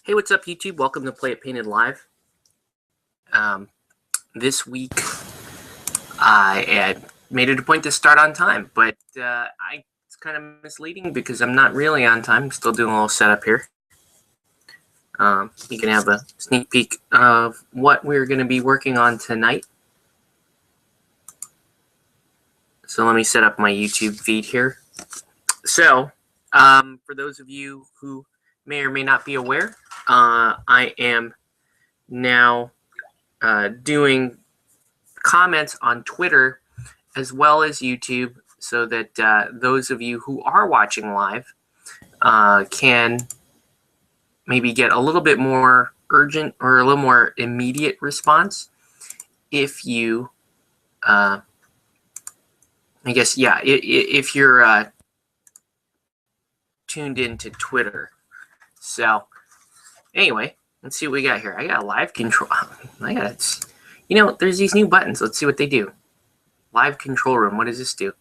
Hey, what's up, YouTube? Welcome to Play It Painted Live. This week, I made it a point to start on time, but it's kind of misleading because I'm not really on time. I'm still doing a little setup here. You can have a sneak peek of what we're going to be working on tonight. So let me set up my YouTube feed here. So, for those of you who may or may not be aware, I am now doing comments on Twitter as well as YouTube, so that those of you who are watching live can maybe get a little bit more urgent or a little more immediate response if you, I guess, yeah, if you're tuned into Twitter. So anyway, let's see what we got here. I got live control. I got, there's these new buttons. Let's see what they do. Live control room. What does this do?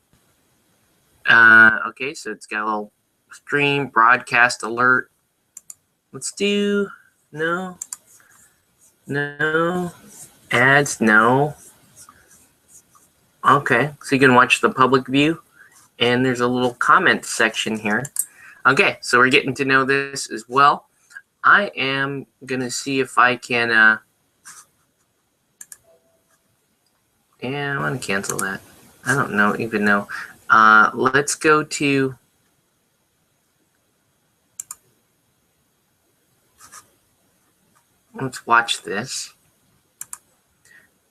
Okay, so it's got a little stream, broadcast alert. Let's do no, ads, no. Okay, so you can watch the public view, and there's a little comment section here. Okay, so we're getting to know this as well. I am gonna see if I can. Yeah, I want to cancel that. I don't even know. Let's go to. Let's watch this.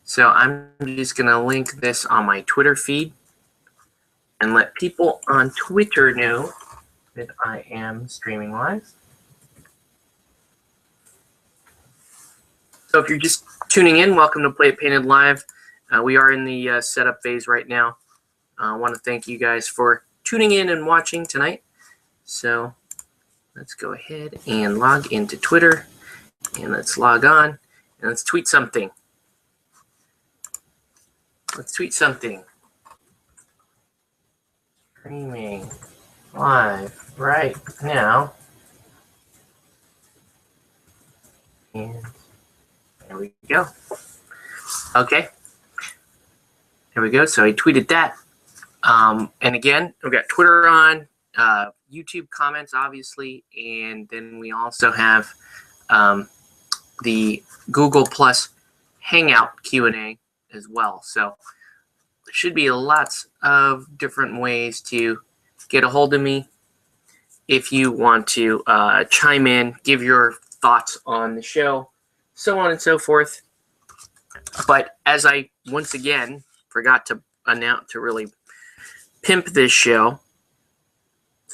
So I'm just going to link this on my Twitter feed and let people on Twitter know that I am streaming live. So if you're just tuning in, welcome to Play It Painted Live. We are in the setup phase right now. I want to thank you guys for tuning in and watching tonight. So let's go ahead and log into Twitter. And let's log on. And let's tweet something. Let's tweet something. Streaming live right now. And there we go. Okay. There we go. So I tweeted that. And again, we've got Twitter on, YouTube comments, obviously, and then we also have the Google Plus Hangout Q&A as well. So there should be lots of different ways to get a hold of me if you want to chime in, give your thoughts on the show, so on and so forth. But as I once again forgot to announce, to really pimp this show,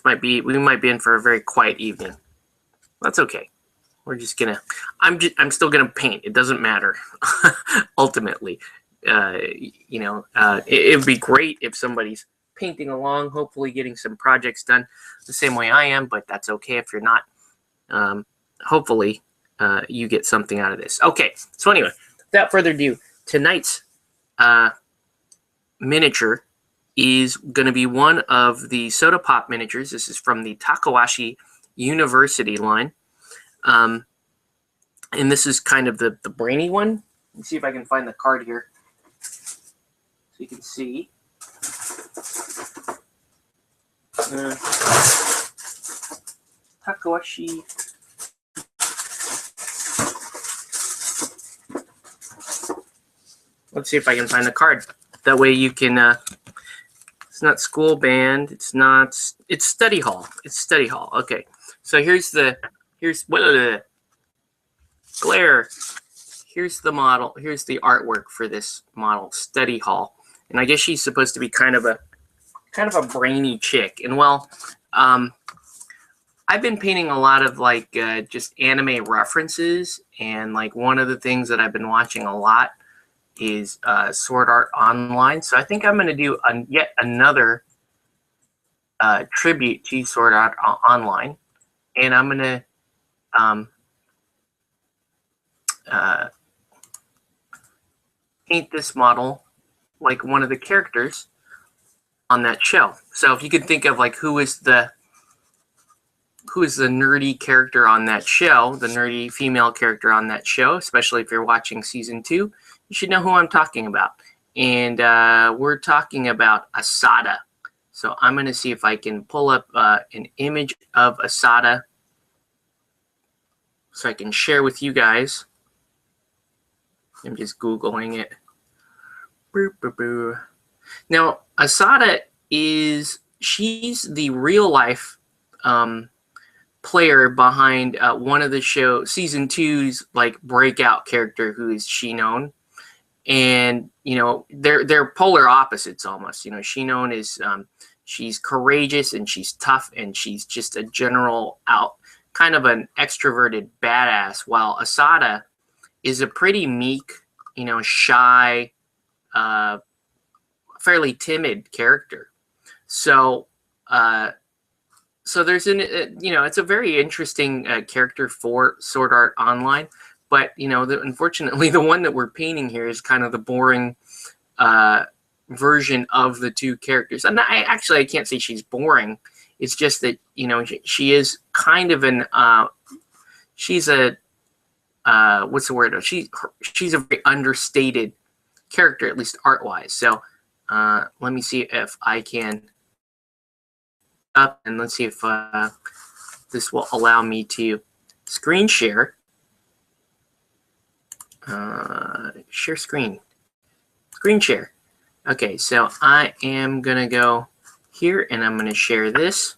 we might be in for a very quiet evening. That's okay. We're just gonna. I'm still gonna paint. It doesn't matter. Ultimately, it would be great if somebody's painting along, hopefully getting some projects done the same way I am. But that's okay if you're not. Hopefully, you get something out of this. Okay. So anyway, without further ado, tonight's miniature is going to be one of the Soda Pop miniatures. This is from the Takawashi University line. And this is kind of the brainy one. Let's see if I can find the card here so you can see. Takawashi. Let's see if I can find the card. That way you can, it's not school band. It's study hall. It's study hall. Okay. So here's glare. Here's the model. Here's the artwork for this model, study hall. And I guess she's supposed to be kind of a brainy chick. And well, I've been painting a lot of just anime references, and one of the things that I've been watching a lot is Sword Art Online. So I think I'm going to do yet another tribute to Sword Art Online, and I'm going to paint this model like one of the characters on that show. So if you could think of who is the who is the nerdy character on that show, the nerdy female character on that show, especially if you're watching season 2, you should know who I'm talking about. And we're talking about Asada. So I'm going to see if I can pull up an image of Asada so I can share with you guys. I'm just Googling it. Now, Asada she's the real life player behind one of the show season 2's like breakout character, who is Shinon. And they're polar opposites almost. Shinon is she's courageous and she's tough and she's just a general kind of an extroverted badass, while Asada is a pretty meek, shy, fairly timid character. So there's it's a very interesting character for Sword Art Online. But unfortunately, the one that we're painting here is kind of the boring version of the two characters. And I can't say she's boring. It's just that she is kind of an she's a what's the word? She's a very understated character, at least art-wise. So let me see if I can up, and let's see if this will allow me to screen share. Share screen. Screen share. Okay, so I am going to go here, and I'm going to share this.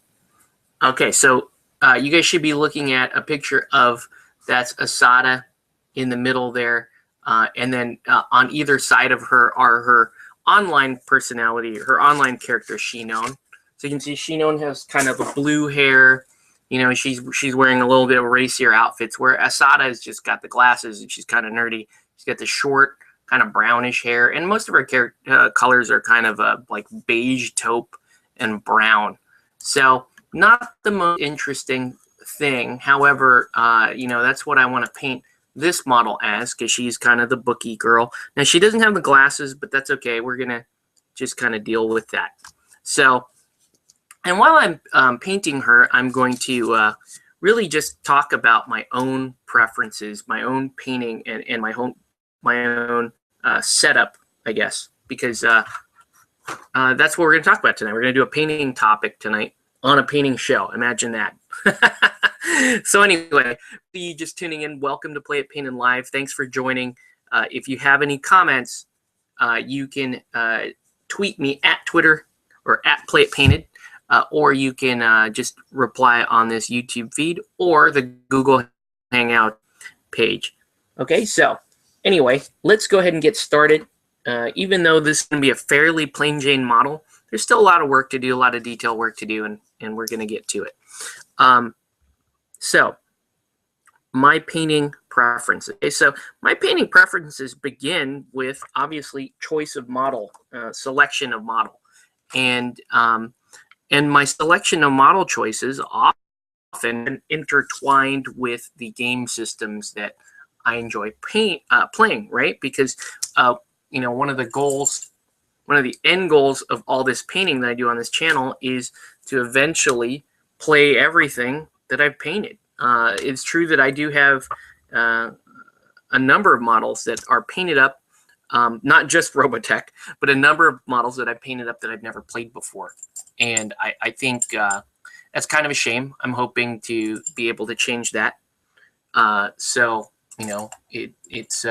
Okay, so you guys should be looking at a picture of that's Asada in the middle there. And then on either side of her are her online personality, her online character, Shinon. So you can see Shinon has kind of a blue hair. She's wearing a little bit of racier outfits, where Asada has just got the glasses and she's kind of nerdy. She's got the short, kind of brownish hair, and most of her colors are kind of like beige, taupe, and brown. So not the most interesting thing. However, that's what I want to paint this model as, because she's kind of the bookie girl. Now, she doesn't have the glasses, but that's okay. We're going to just kind of deal with that. So, and while I'm painting her, I'm going to really just talk about my own preferences, my own painting, and my own setup, I guess, because that's what we're going to talk about tonight. We're going to do a painting topic tonight on a painting show. Imagine that. So anyway, you just tuning in, welcome to Play It Painted Live. Thanks for joining. If you have any comments, you can tweet me at Twitter or at Play It Painted, or you can just reply on this YouTube feed or the Google Hangout page. Okay, so anyway, let's go ahead and get started. Even though this is going to be a fairly plain Jane model, there's still a lot of work to do, a lot of detail work to do, and we're going to get to it. So my painting preferences. Okay, so my painting preferences begin with, obviously, choice of model, selection of model. And my selection of model choices often intertwined with the game systems that I enjoy playing, right? Because, one of the end goals of all this painting that I do on this channel is to eventually play everything that I've painted. It's true that I do have a number of models that are painted up, not just Robotech, but a number of models that I've painted up that I've never played before. And I think that's kind of a shame. I'm hoping to be able to change that. So, it's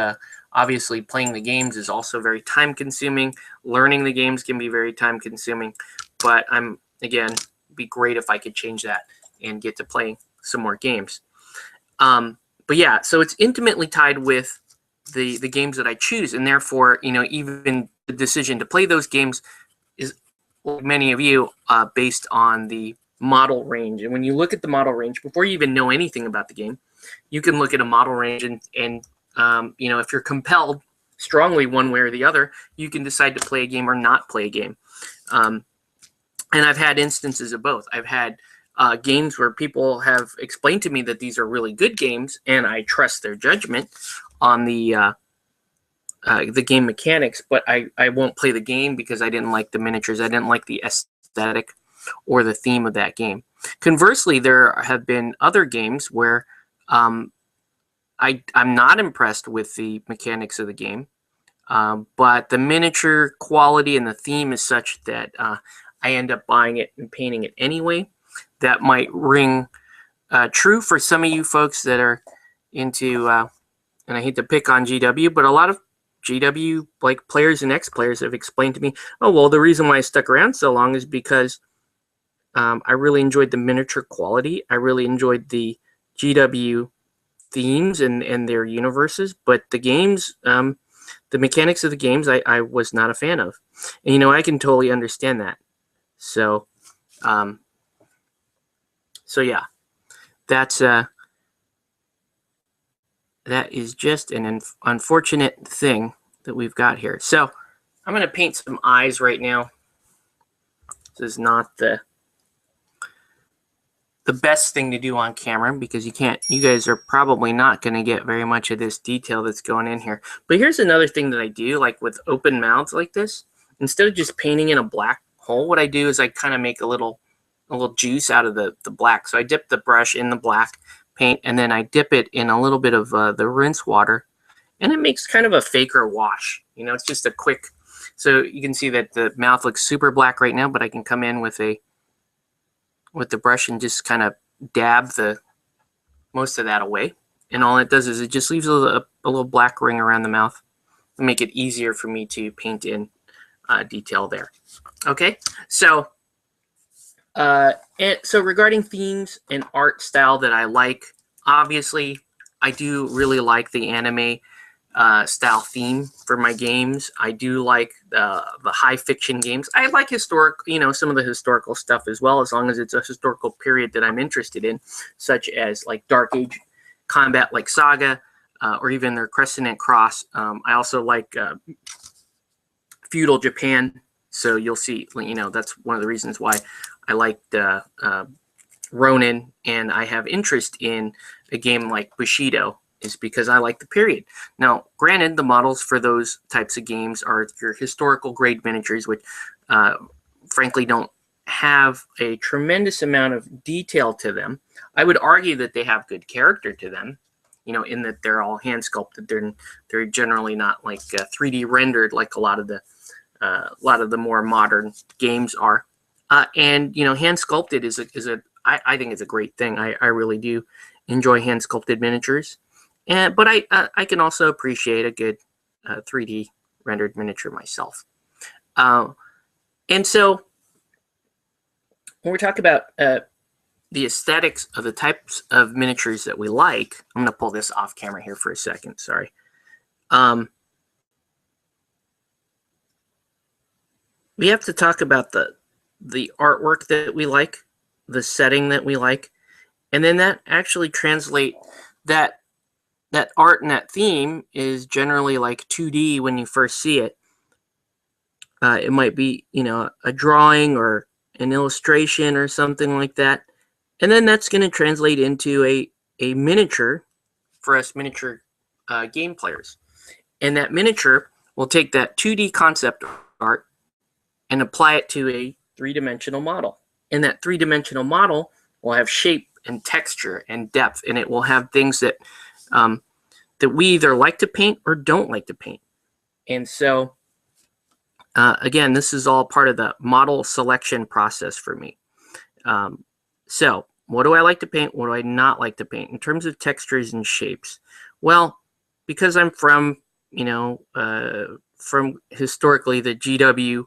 obviously playing the games is also very time consuming. Learning the games can be very time consuming. But again, it'd be great if I could change that and get to playing some more games. But yeah, so it's intimately tied with the games that I choose, and therefore, even the decision to play those games is, like many of you, based on the model range. And when you look at the model range, before you even know anything about the game, you can look at a model range and if you're compelled strongly one way or the other, you can decide to play a game or not play a game. And I've had instances of both. I've had games where people have explained to me that these are really good games, and I trust their judgment on the game mechanics, but I won't play the game because I didn't like the miniatures. I didn't like the aesthetic or the theme of that game. Conversely, there have been other games where I'm not impressed with the mechanics of the game, but the miniature quality and the theme is such that I end up buying it and painting it anyway. That might ring true for some of you folks that are into, and I hate to pick on GW, but a lot of GW like players and ex-players have explained to me, oh, well, the reason why I stuck around so long is because I really enjoyed the miniature quality. I really enjoyed the GW themes and their universes, but the games, the mechanics of the games, I was not a fan of. And, I can totally understand that. So, yeah, that's that is just an unfortunate thing that we've got here. So I'm going to paint some eyes right now. This is not the best thing to do on camera because you guys are probably not going to get very much of this detail that's going in here. But here's another thing that I do, like with open mouths like this. Instead of just painting in a black hole, what I do is I kind of make a little juice out of the black. So I dip the brush in the black paint, and then I dip it in a little bit of the rinse water, and it makes kind of a faker wash. It's just a quick, so you can see that the mouth looks super black right now, but I can come in with the brush and just kind of dab the most of that away. And all it does is it just leaves a little black ring around the mouth to make it easier for me to paint in detail there. Okay, so so regarding themes and art style that I like, obviously I do really like the anime style theme for my games. I do like the high fiction games. I like some of the historical stuff as well, as long as it's a historical period that I'm interested in, such as like Dark Age combat like Saga, or even their Crescent and Cross. I also like feudal Japan. So you'll see, that's one of the reasons why I liked Ronin, and I have interest in a game like Bushido, is because I like the period. Now, granted, the models for those types of games are your historical grade miniatures, which frankly don't have a tremendous amount of detail to them. I would argue that they have good character to them, in that they're all hand sculpted. They're generally not like 3D rendered like a lot of the more modern games are. And hand sculpted is I think it's a great thing. I really do enjoy hand sculpted miniatures, but I can also appreciate a good 3D rendered miniature myself. And so when we talk about the aesthetics of the types of miniatures that we like, I'm going to pull this off camera here for a second. Sorry. We have to talk about the artwork that we like, the setting that we like, and then that actually translate that art and that theme is generally like 2D when you first see it. It might be, a drawing or an illustration or something like that. And then that's going to translate into a miniature for us miniature game players. And that miniature will take that 2D concept art and apply it to a three-dimensional model. And that three-dimensional model will have shape and texture and depth, and it will have things that that we either like to paint or don't like to paint. And so, again, this is all part of the model selection process for me. So what do I like to paint? What do I not like to paint? In terms of textures and shapes, well, because I'm from, from historically the GW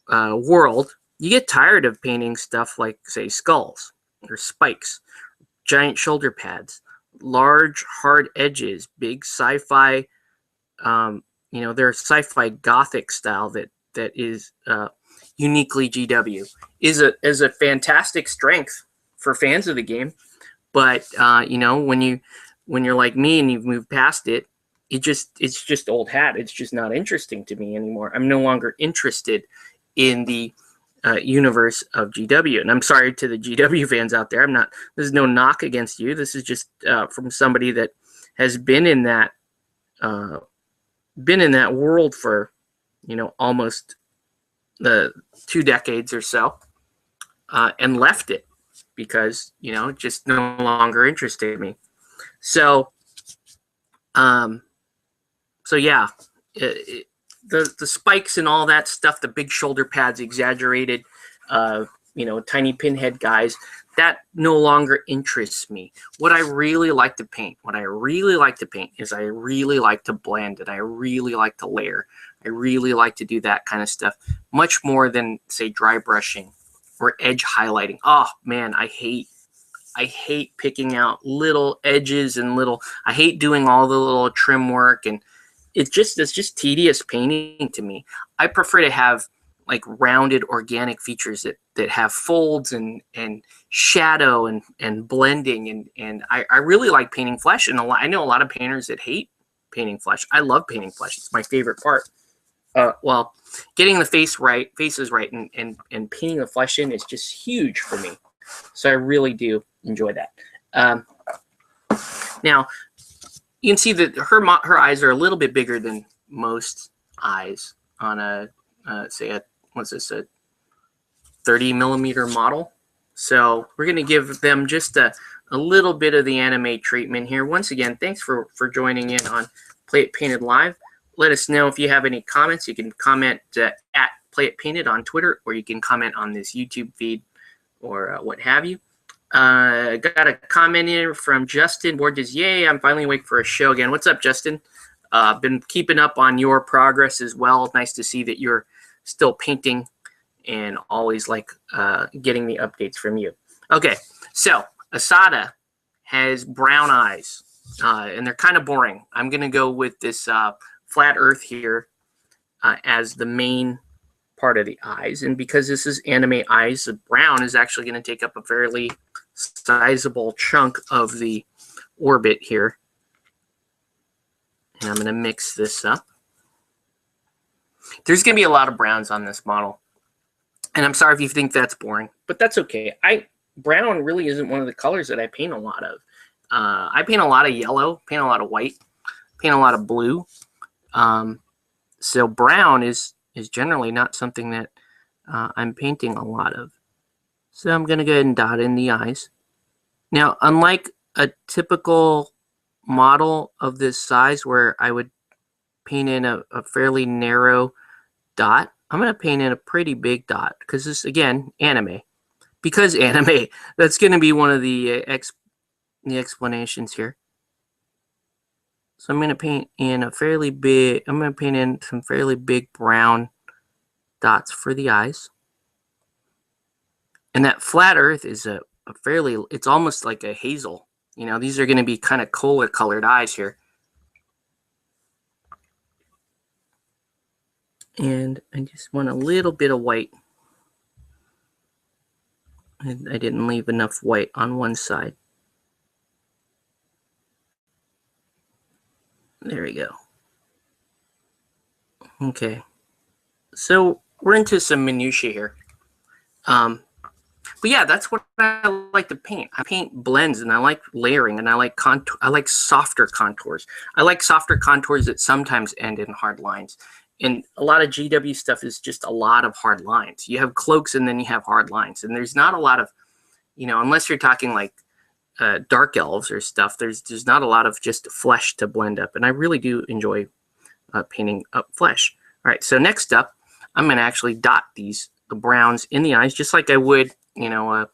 world, you get tired of painting stuff like, say, skulls or spikes, giant shoulder pads, large hard edges, big sci-fi, their sci-fi gothic style that is uniquely GW is a fantastic strength for fans of the game. But when you're like me and you've moved past it, it's just old hat. It's just not interesting to me anymore. I'm no longer interested in the universe of GW. And I'm sorry to the GW fans out there. This is no knock against you. This is just from somebody that has been in that world for, almost the 2 decades or so, and left it. because, you know, just no longer interested me. So, so yeah, the spikes and all that stuff, the big shoulder pads, exaggerated, you know, tiny pinhead guys, that no longer interests me. What I really like to paint, is I really like to blend, and I really like to layer. I really like to do that kind of stuff, much more than, say, dry brushing or edge highlighting. Oh man, I hate picking out little edges and I hate doing all the little trim work, and it's just tedious painting to me. I prefer to have like rounded organic features that have folds and shadow and blending, and I really like painting flesh, and I know a lot of painters that hate painting flesh. I love painting flesh. It's my favorite part. Well, getting the faces right and painting the flesh in is just huge for me. So I really do enjoy that. Now, you can see that her eyes are a little bit bigger than most eyes on a, say, a 30 millimeter model. So we're going to give them just a little bit of the anime treatment here. Once again, thanks for joining in on Play It Painted Live. Let us know if you have any comments. You can comment at Play It Painted on Twitter, or you can comment on this YouTube feed, or what have you. Got a comment here from Justin Borges. Yay, I'm finally awake for a show again. What's up, Justin? Been keeping up on your progress as well. Nice to see that you're still painting, and always like getting the updates from you. Okay, so Asada has brown eyes, and they're kind of boring. I'm going to go with this flat earth here as the main part of the eyes, and because this is anime eyes, the brown is actually going to take up a fairly sizable chunk of the orbit here. And I'm going to mix this up. There's going to be a lot of browns on this model, and I'm sorry if you think that's boring, but that's okay. Brown really isn't one of the colors that I paint a lot of. I paint a lot of yellow, paint a lot of white, paint a lot of blue. So brown is generally not something that I'm painting a lot of. So I'm going to go ahead and dot in the eyes. Now, unlike a typical model of this size where I would paint in a fairly narrow dot, I'm going to paint in a pretty big dot because this, again, anime. Because anime, that's going to be one of the explanations here. So I'm going to paint in I'm going to paint in some fairly big brown dots for the eyes. And that flat earth is it's almost like a hazel. You know, these are going to be kind of cola colored eyes here. And I just want a little bit of white. And I didn't leave enough white on one side. There we go. Okay. So we're into some minutiae here. But yeah, that's what I like to paint. I paint blends, and I like layering, and I like softer contours. I like softer contours that sometimes end in hard lines. And a lot of GW stuff is just a lot of hard lines. You have cloaks, and then you have hard lines. And there's not a lot of, you know, unless you're talking like dark elves or stuff, there's not a lot of just flesh to blend up. And I really do enjoy painting up flesh. All right, so next up, I'm going to actually dot the browns in the eyes, just like I would, you know,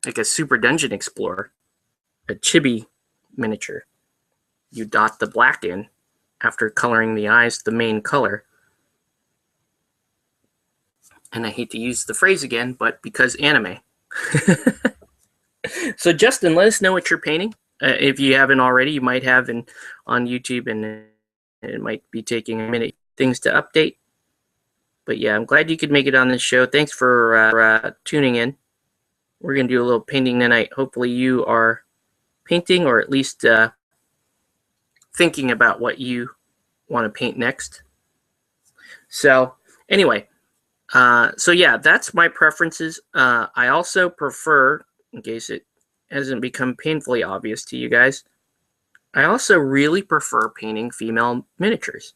like a Super Dungeon Explorer, a chibi miniature. You dot the black in after coloring the eyes the main color. And I hate to use the phrase again, but because anime. So Justin, let us know what you're painting. If you haven't already, you might have on YouTube, and it might be taking a minute things to update. But yeah, I'm glad you could make it on this show. Thanks for tuning in. We're going to do a little painting tonight. Hopefully you are painting, or at least thinking about what you want to paint next. So anyway, so yeah, that's my preferences. I also prefer, in case it hasn't become painfully obvious to you guys, I also really prefer painting female miniatures.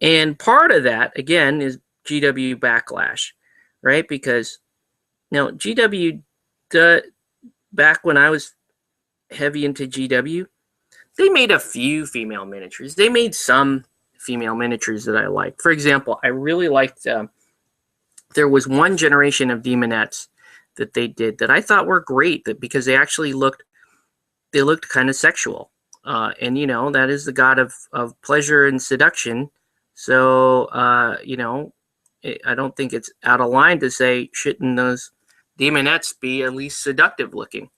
And part of that, again, is GW backlash, right? Because, you know, GW back when I was heavy into GW, they made a few female miniatures. They made some female miniatures that I liked. For example, I really liked, there was one generation of demonettes that they did that I thought were great, that because they actually looked kind of sexual. And, you know, that is the god of pleasure and seduction. So, you know, I don't think it's out of line to say, shouldn't those demonettes be at least seductive looking?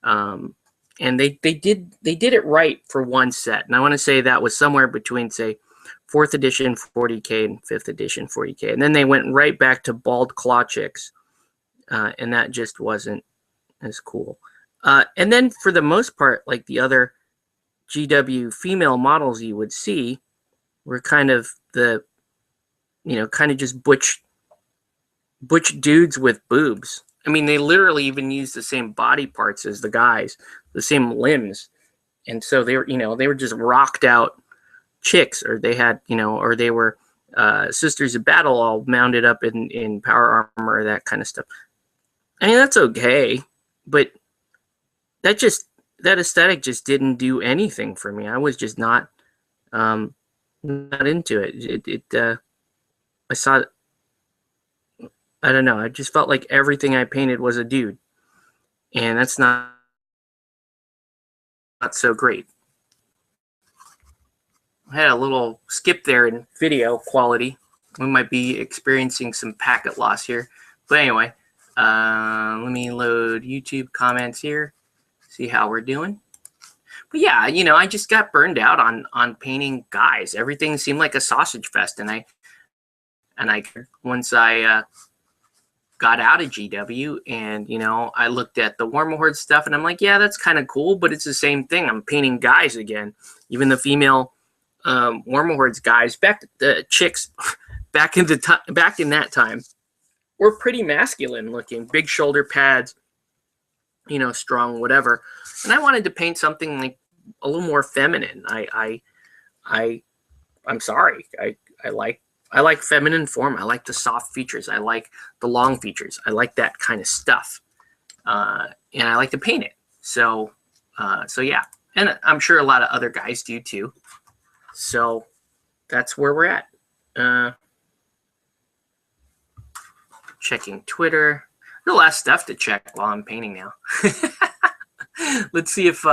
And they did it right for one set. And I want to say that was somewhere between, say, 4th edition 40K and 5th edition 40K. And then they went right back to bald claw chicks. And that just wasn't as cool. And then for the most part, like the other GW female models you would see were kind of the, you know, kind of just butch dudes with boobs. I mean, they literally even used the same body parts as the guys, the same limbs. And so they were, you know, they were just rocked out chicks, or they had, you know, or they were sisters of battle all mounted up in power armor, that kind of stuff. I mean, that's okay, but that aesthetic just didn't do anything for me. I was just not into it. I saw, I don't know, I just felt like everything I painted was a dude, and that's not so great. I had a little skip there in video quality. We might be experiencing some packet loss here, but anyway, let me load YouTube comments here, see how we're doing. But yeah, you know, I just got burned out on painting guys. Everything seemed like a sausage fest, and I once I got out of GW, and, you know, I looked at the Warmahorde stuff, and I'm like, yeah, that's kind of cool, but it's the same thing. I'm painting guys again. Even the female Warmahordes guys, the chicks back in that time were pretty masculine looking, big shoulder pads, you know, strong, whatever. And I wanted to paint something like a little more feminine. I'm sorry. I like feminine form. I like the soft features. I like the long features. I like that kind of stuff. And I like to paint it. So yeah. And I'm sure a lot of other guys do too. So that's where we're at. Checking Twitter. There's a lot of stuff to check while I'm painting now. Let's see if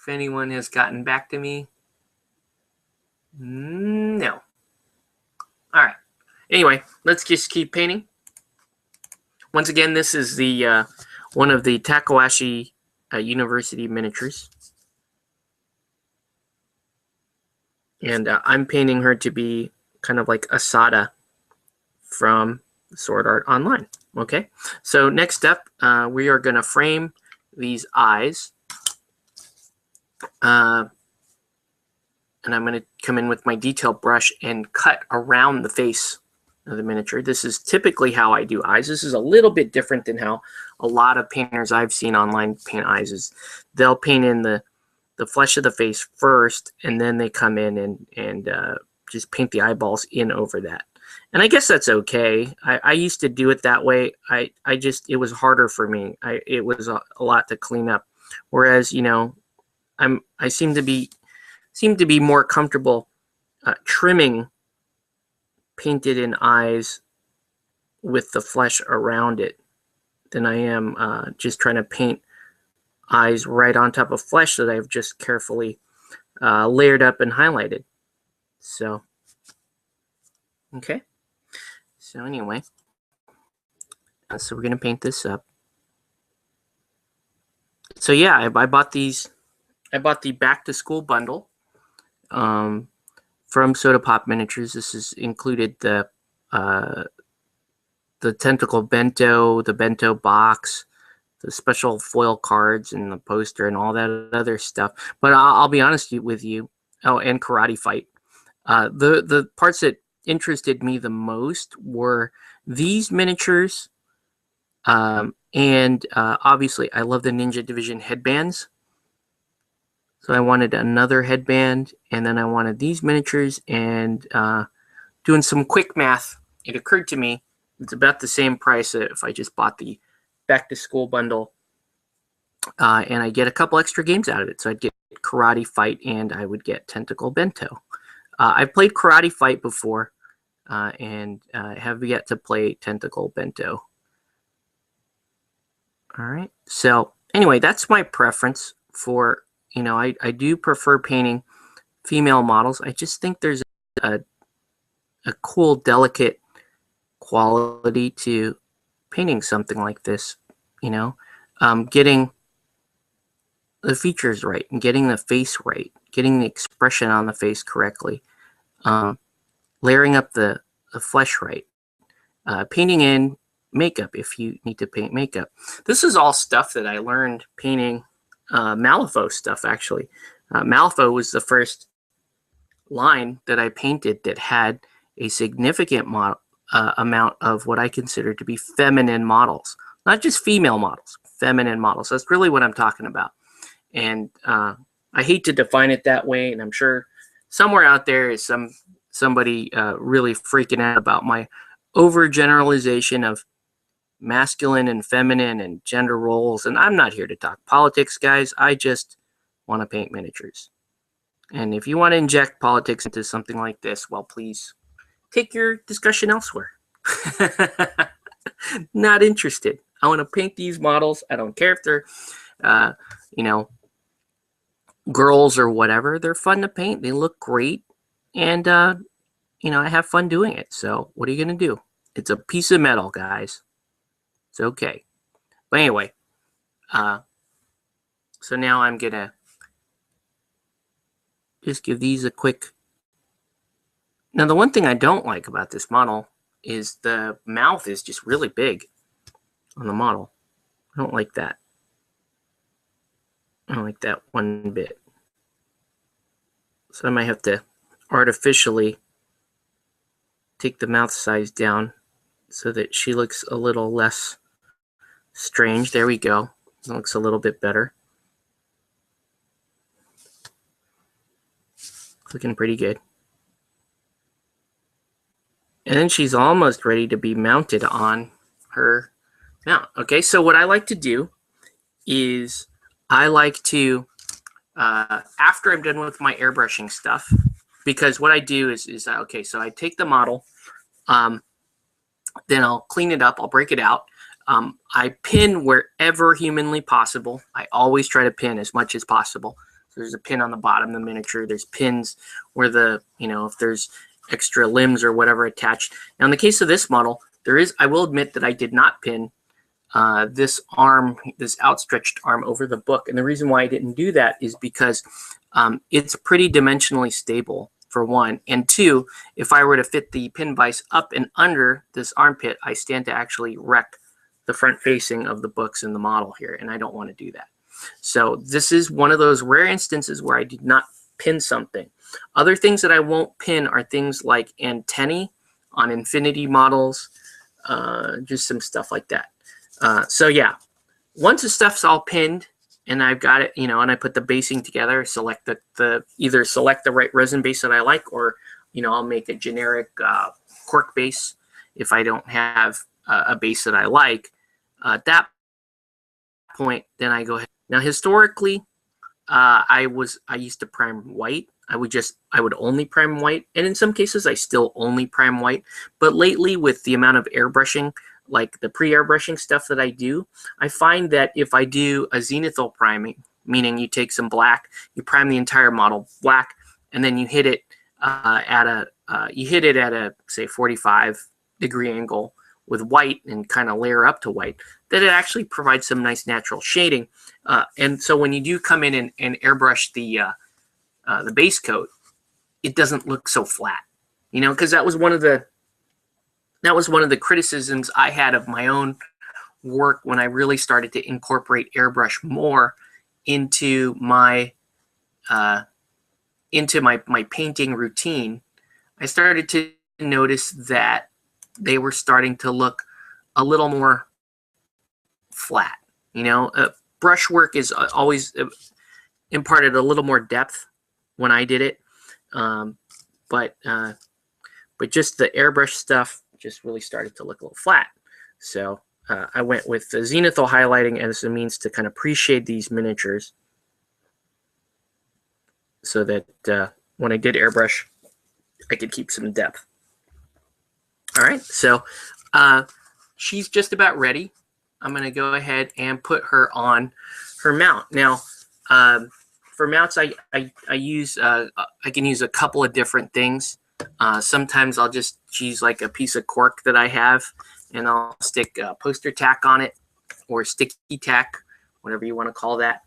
anyone has gotten back to me. No. All right. Anyway, let's just keep painting. Once again, this is the one of the Takahashi University miniatures. And I'm painting her to be kind of like Asada from Sword Art Online. Okay, so next up, we are going to frame these eyes. And I'm going to come in with my detail brush and cut around the face of the miniature. This is typically how I do eyes. This is a little bit different than how a lot of painters I've seen online paint eyes. Is they'll paint in the flesh of the face first, and then they come in and just paint the eyeballs in over that. And I guess that's okay. I used to do it that way. It was harder for me. It was a lot to clean up. Whereas, you know, I seem to be more comfortable trimming painted in eyes with the flesh around it than I am just trying to paint eyes right on top of flesh that I've just carefully layered up and highlighted. So, okay. So anyway, so we're going to paint this up. So yeah, I bought these. I bought the back to school bundle from Soda Pop Miniatures. This is included the tentacle bento, the bento box, the special foil cards, and the poster, and all that other stuff. But I'll be honest with you. Oh, and Karate Fight. The parts that interested me the most were these miniatures, and obviously I love the Ninja Division headbands. So I wanted another headband, and then I wanted these miniatures, and doing some quick math, it occurred to me It's about the same price if I just bought the back to school bundle, and I get a couple extra games out of it. So I'd get Karate Fight and I would get Tentacle Bento. I've played Karate Fight before, and have yet to play Tentacle Bento. All right. So anyway, that's my preference for, I do prefer painting female models. I just think there's a cool, delicate quality to painting something like this, getting the features right and getting the face right, getting the expression on the face correctly, layering up the flesh right, painting in makeup if you need to paint makeup. This is all stuff that I learned painting Malifaux stuff, actually. Malifaux was the first line that I painted that had a significant amount of what I consider to be feminine models. Not just female models, feminine models. That's really what I'm talking about. And I hate to define it that way, and I'm sure somewhere out there is somebody really freaking out about my overgeneralization of masculine and feminine and gender roles. And I'm not here to talk politics, guys. I just want to paint miniatures. And if you want to inject politics into something like this, well, please take your discussion elsewhere. Not interested. I want to paint these models. I don't care if they're, girls or whatever. They're fun to paint. They look great. And, I have fun doing it. So what are you going to do? It's a piece of metal, guys. It's okay. But anyway, so now I'm going to just give these a quick. Now, the one thing I don't like about this model is the mouth is just really big on the model. I don't like that. I don't like that one bit. So I might have to artificially take the mouth size down so that she looks a little less strange. There we go. It looks a little bit better. Looking pretty good. And then she's almost ready to be mounted on her mount. Okay, so what I like to do is I like to, after I'm done with my airbrushing stuff, because what I do is okay, so I take the model, then I'll clean it up, I'll break it out. I pin wherever humanly possible. I always try to pin as much as possible. So there's a pin on the bottom of the miniature. There's pins where if there's extra limbs or whatever attached. Now, in the case of this model, I will admit that I did not pin this outstretched arm over the book. And the reason why I didn't do that is because it's pretty dimensionally stable, for one. And two, if I were to fit the pin vise up and under this armpit, I stand to actually wreck the front facing of the books in the model here. And I don't want to do that. So this is one of those rare instances where I did not pin something. Other things that I won't pin are things like antennae on Infinity models, just some stuff like that. So yeah, once the stuff's all pinned and I've got it, and I put the basing together, select either select the right resin base that I like, or I'll make a generic cork base if I don't have a base that I like. At that point, then I go ahead. Now, historically, I used to prime white. I would only prime white, and in some cases I still only prime white. But lately, with the amount of airbrushing, like the pre-airbrushing stuff that I do, I find that if I do a zenithal priming, meaning you take some black, you prime the entire model black, and then you hit it at a say 45-degree angle with white and kind of layer up to white, that it actually provides some nice natural shading. And so when you do come in and airbrush the base coat, it doesn't look so flat, because that was one of the criticisms I had of my own work when I really started to incorporate airbrush more into my painting routine. I started to notice that they were starting to look a little more flat. Brushwork is always imparted a little more depth when I did it, but just the airbrush stuff, just really started to look a little flat. So I went with the zenithal highlighting as a means to kind of pre-shade these miniatures so that when I did airbrush, I could keep some depth. All right, so she's just about ready. I'm going to go ahead and put her on her mount. Now, for mounts, I can use a couple of different things. Sometimes I'll just use like a piece of cork that I have, and I'll stick poster tack on it, or sticky tack, whatever you want to call that.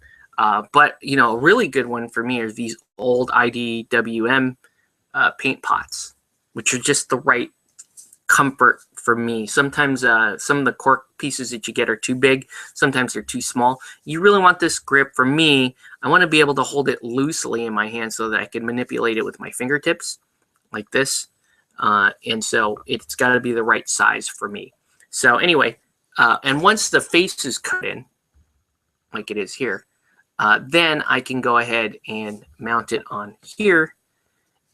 But you know, a really good one for me are these old IDWM paint pots, which are just the right comfort for me. Sometimes some of the cork pieces that you get are too big. Sometimes they're too small. You really want this grip. For me, I want to be able to hold it loosely in my hand so that I can manipulate it with my fingertips like this. And so it's got to be the right size for me. So anyway, and once the face is cut in, like it is here, then I can go ahead and mount it on here.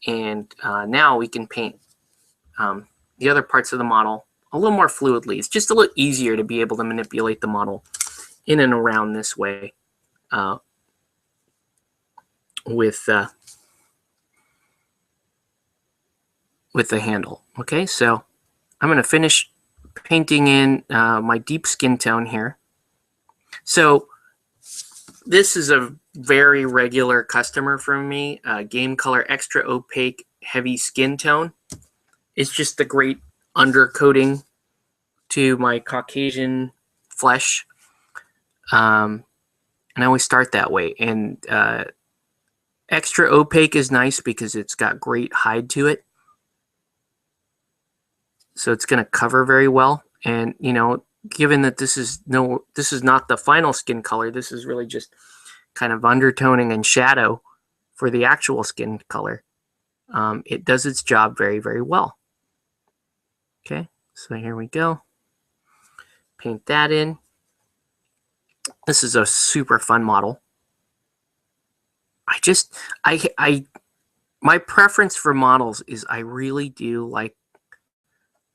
And now we can paint the other parts of the model a little more fluidly. It's just a little easier to be able to manipulate the model in and around this way with the handle. Okay, so I'm going to finish painting in my deep skin tone here. So this is a very regular customer from me, Game Color Extra Opaque Heavy Skin Tone. It's just the great undercoating to my Caucasian flesh. And I always start that way. And extra opaque is nice because it's got great hide to it. So it's going to cover very well. And, you know, given that this is not the final skin color, this is really just kind of undertoning and shadow for the actual skin color. It does its job very, very well. Okay, so here we go. Paint that in. This is a super fun model. My preference for models is I really do like,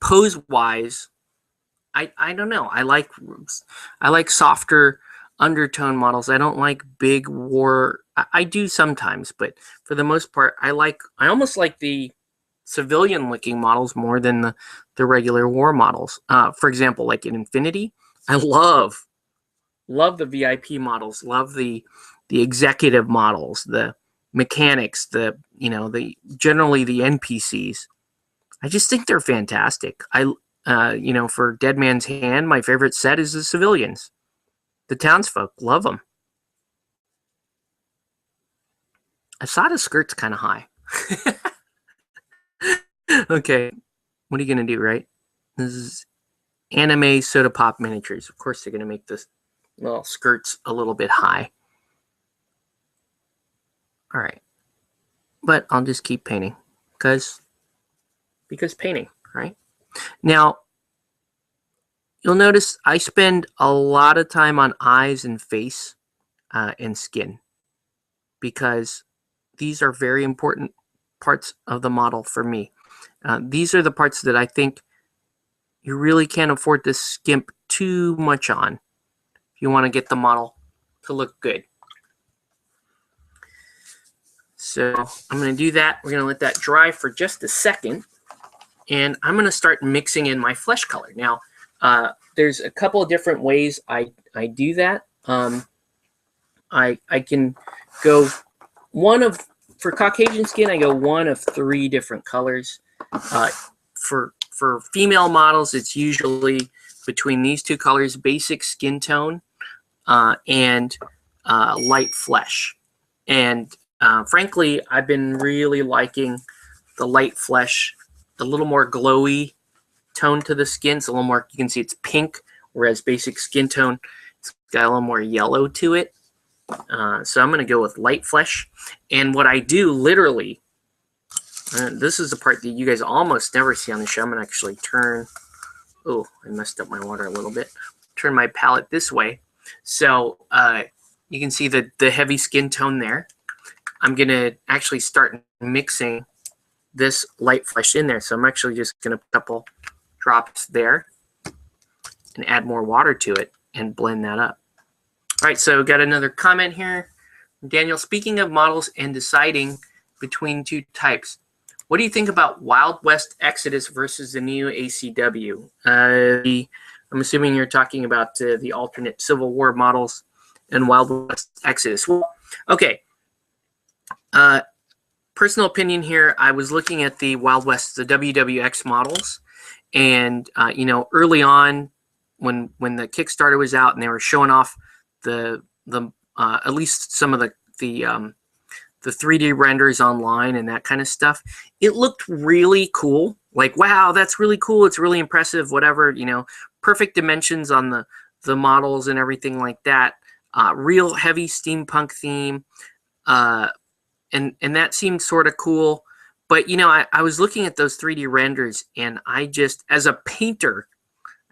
pose-wise, I don't know. I like softer undertone models. I don't like big war. I do sometimes, but for the most part, I almost like the civilian looking models more than the regular war models. For example, like in Infinity, I love the VIP models, love the executive models, the mechanics, generally the NPCs. I just think they're fantastic. For Dead Man's Hand, my favorite set is the civilians. The townsfolk love them. Asada's skirt's kind of high. Okay, what are you going to do, right? This is anime soda pop miniatures. Of course, they're going to make this little skirts a little bit high. All right. But I'll just keep painting because painting, right? Now, you'll notice I spend a lot of time on eyes and face and skin because these are very important parts of the model for me. These are the parts that I think you really can't afford to skimp too much on if you want to get the model to look good. So I'm going to do that. We're going to let that dry for just a second. And I'm going to start mixing in my flesh color. Now, there's a couple of different ways I do that. I can go for Caucasian skin, I go one of 3 different colors. For female models, it's usually between these 2 colors, basic skin tone and light flesh. And frankly, I've been really liking the light flesh, a little more glowy tone to the skin. It's a little more, you can see it's pink, whereas basic skin tone, it's got a little more yellow to it. So I'm going to go with light flesh. And what I do literally, this is the part that you guys almost never see on the show. I'm going to actually turn, oh, I messed up my water a little bit. Turn my palette this way. So you can see the heavy skin tone there. I'm going to actually start mixing this light flesh in there. So I'm actually just going to put a couple drops there and add more water to it and blend that up. All right, so got another comment here. Daniel, speaking of models and deciding between two types, what do you think about Wild West Exodus versus the new ACW? I'm assuming you're talking about the alternate Civil War models and Wild West Exodus. Well, okay. Personal opinion here, I was looking at the Wild West, the WWX models, and early on when the Kickstarter was out and they were showing off the at least some of the 3D renders online and that kind of stuff, it looked really cool. Like, wow, that's really cool. It's really impressive, whatever, perfect dimensions on the models and everything like that. Real heavy steampunk theme. And that seemed sort of cool. But, I was looking at those 3D renders, and I just, as a painter,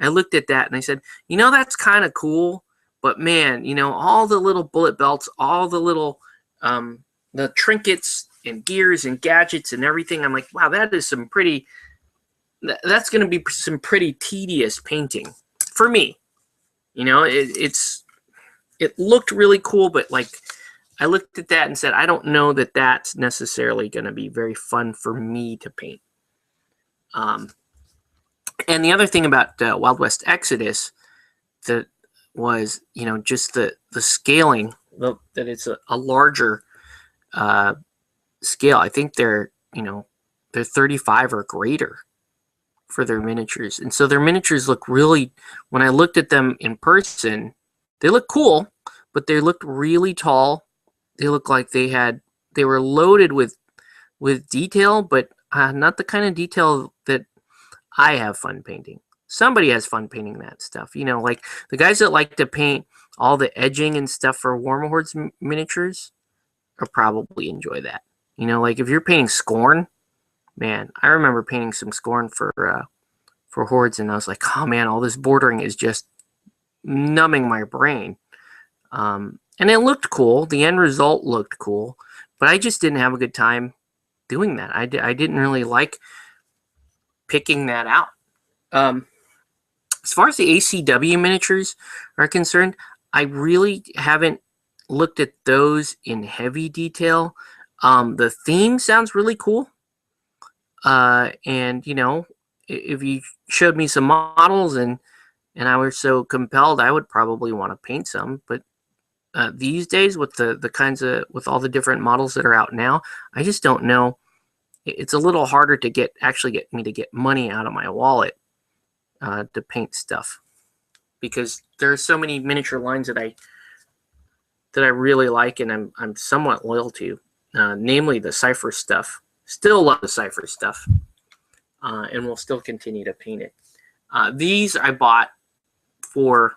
I looked at that and I said, that's kind of cool. But, man, all the little bullet belts, all the little the trinkets and gears and gadgets and everything, I'm like, wow, that is that's going to be some pretty tedious painting for me. It looked really cool, but like I looked at that and said, I don't know that that's necessarily going to be very fun for me to paint. And the other thing about Wild West Exodus that was, just the scaling, that it's a larger scale. I think they're 35 or greater for their miniatures. And so their miniatures look really, when I looked at them in person, they look cool, but they looked really tall. They looked like they were loaded with detail, but not the kind of detail that I have fun painting. Somebody has fun painting that stuff. Like the guys that like to paint all the edging and stuff for Warm Hordes miniatures will probably enjoy that. Like if you're painting Scorn, man, I remember painting some Scorn for Hordes, and I was like, oh man, all this bordering is just numbing my brain. And it looked cool. The end result looked cool, but I just didn't have a good time doing that. I didn't really like picking that out. As far as the ACW miniatures are concerned, I really haven't looked at those in heavy detail. The theme sounds really cool. And if you showed me some models and I were so compelled, I would probably want to paint some. But these days, with with all the different models that are out now, I just don't know. It's a little harder to get me to get money out of my wallet to paint stuff, because there are so many miniature lines that I really like and I'm somewhat loyal to, namely the Cypher stuff. Still love the Cypher stuff, and will still continue to paint it. These I bought for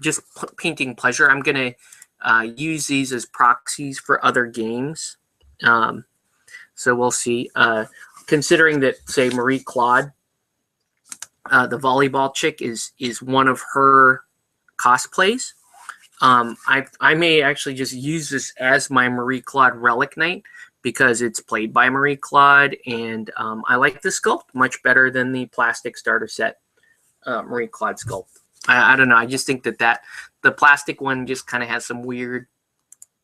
just painting pleasure. I'm going to use these as proxies for other games. So we'll see. Considering that, say, Marie Claude, the volleyball chick, is one of her cosplays, I may actually just use this as my Marie Claude Relic Knight, because it's played by Marie Claude, and I like the sculpt much better than the plastic starter set Marie Claude sculpt. I don't know. I just think that the plastic one just kind of has some weird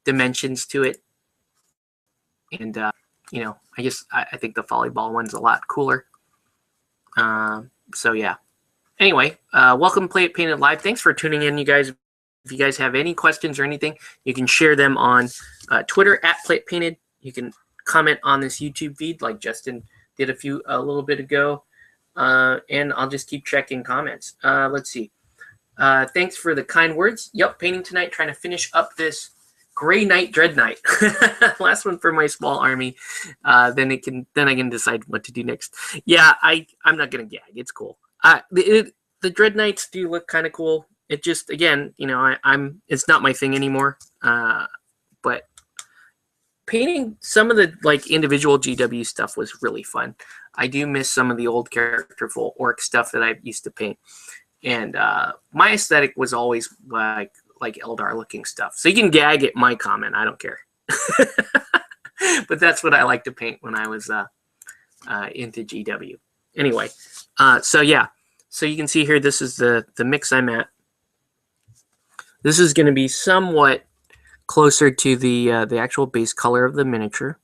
dimensions to it, and I think the volleyball one's a lot cooler. So yeah. Anyway, welcome to Play It Painted Live. Thanks for tuning in, you guys. If you guys have any questions or anything, you can share them on Twitter @PlayItPainted. You can comment on this YouTube feed like Justin did a little bit ago, and I'll just keep checking comments. Let's see. Thanks for the kind words. Yep, painting tonight, trying to finish up this Gray Knight Dread Knight. Last one for my small army. Then I can decide what to do next. Yeah, I'm not gonna gag. It's cool. The Dread Knights do look kind of cool. It just, again, it's not my thing anymore. But painting some of the individual GW stuff was really fun. I do miss some of the old characterful orc stuff that I used to paint. And my aesthetic was always like Eldar looking stuff. So you can gag at my comment. I don't care. But that's what I like to paint when I was into GW. Anyway, so yeah. So you can see here, this is the mix I'm at. This is going to be somewhat closer to the actual base color of the miniature.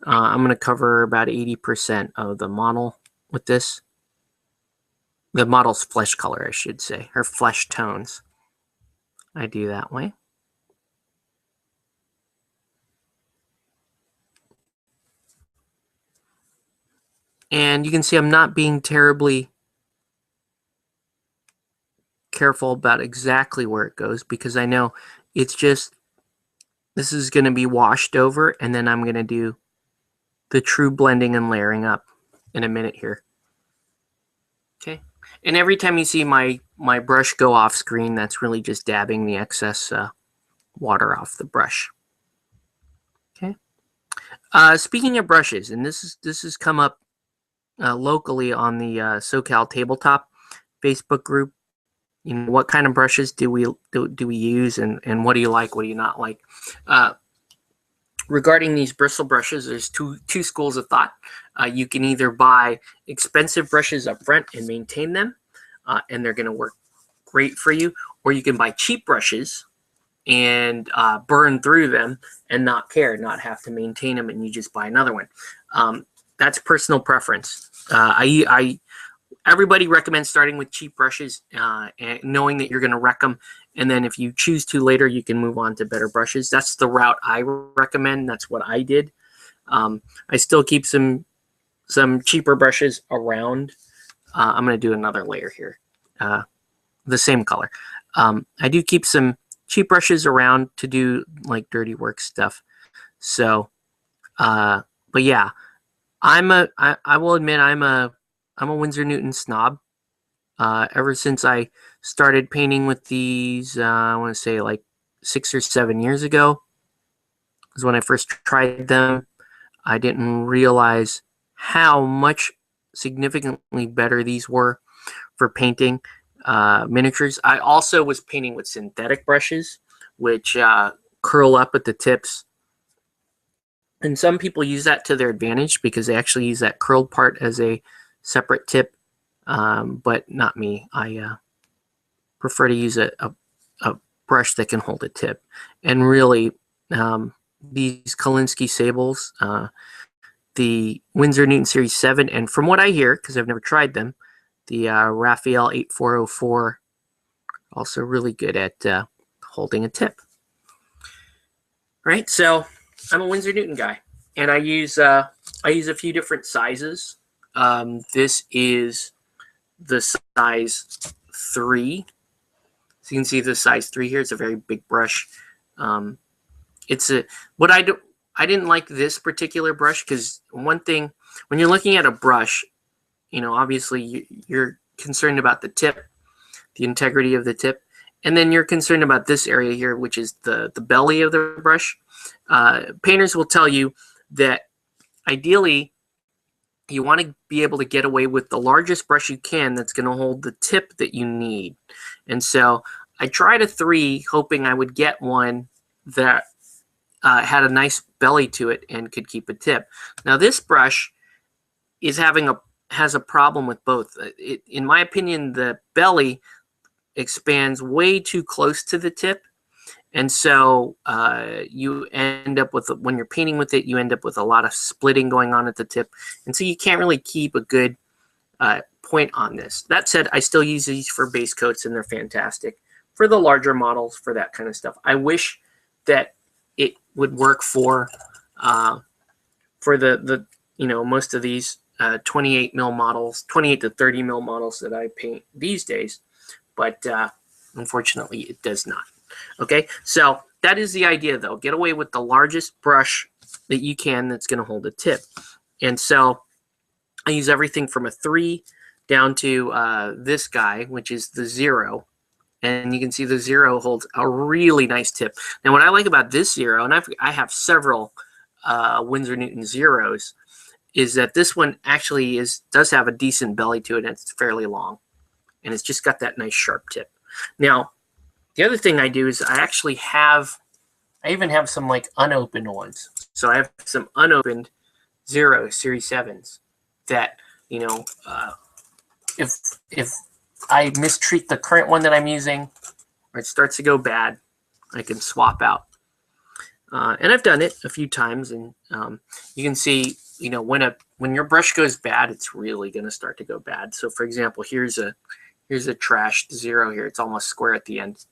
I'm going to cover about 80% of the model with this. The model's flesh color, I should say, or flesh tones. I do that way. And you can see I'm not being terribly careful about exactly where it goes, because I know it's just, this is going to be washed over, and then I'm going to do the true blending and layering up in a minute here. Okay. And every time you see my brush go off screen, that's really just dabbing the excess water off the brush. Okay. Speaking of brushes, and this has come up locally on the SoCal Tabletop Facebook group. You know, what kind of brushes do we use, and what do you like, what do you not like? Regarding these bristle brushes, there's two schools of thought. You can either buy expensive brushes up front and maintain them, and they're going to work great for you, or you can buy cheap brushes and burn through them and not care, not have to maintain them, and you just buy another one. That's personal preference. Everybody recommends starting with cheap brushes, and knowing that you're going to wreck them, and then if you choose to later, you can move on to better brushes. That's the route I recommend. That's what I did. I still keep some cheaper brushes around. I'm going to do another layer here, the same color. I do keep some cheap brushes around to do like dirty work stuff. So, but yeah, I will admit I'm a Winsor Newton snob. Ever since I started painting with these, I want to say like 6 or 7 years ago is when I first tried them. I didn't realize how much significantly better these were for painting miniatures. I also was painting with synthetic brushes, which curl up at the tips. And some people use that to their advantage because they actually use that curled part as a separate tip. But not me. I prefer to use a brush that can hold a tip. And really, these Kolinsky sables, the Winsor Newton Series 7, and from what I hear, because I've never tried them, the Raphael 8404, also really good at holding a tip. Right, so I'm a Winsor Newton guy, and I use a few different sizes. This is the size 3. So you can see the size 3 here. It's a very big brush. It's a what I do. I didn't like this particular brush because one thing, when you're looking at a brush, you know, obviously you're concerned about the tip, the integrity of the tip, and then you're concerned about this area here, which is the belly of the brush. Painters will tell you that ideally you want to be able to get away with the largest brush you can that's going to hold the tip that you need. And so I tried a 3, hoping I would get one that had a nice belly to it and could keep a tip. Now this brush is has a problem with both. In my opinion, the belly expands way too close to the tip. And so you end up with, when you're painting with it, you end up with a lot of splitting going on at the tip. And so you can't really keep a good point on this. That said, I still use these for base coats, and they're fantastic for the larger models, for that kind of stuff. I wish that it would work for the you know, most of these 28 mil models, 28 to 30 mil models that I paint these days, but unfortunately it does not. Okay, so that is the idea, though. Get away with the largest brush that you can that's going to hold a tip. And so I use everything from a 3 down to this guy, which is the 0. And you can see the 0 holds a really nice tip. Now, what I like about this 0, and I have several Winsor Newton 0s, is that this one actually does have a decent belly to it, and it's fairly long. And it's just got that nice sharp tip. Now, the other thing I do is I even have some like unopened ones. So I have some unopened 0 Series 7s that you know, if I mistreat the current one that I'm using, or it starts to go bad, I can swap out. And I've done it a few times, and you can see, you know, when your brush goes bad, it's really going to start to go bad. So, for example, here's a trashed 0 here. It's almost square at the end.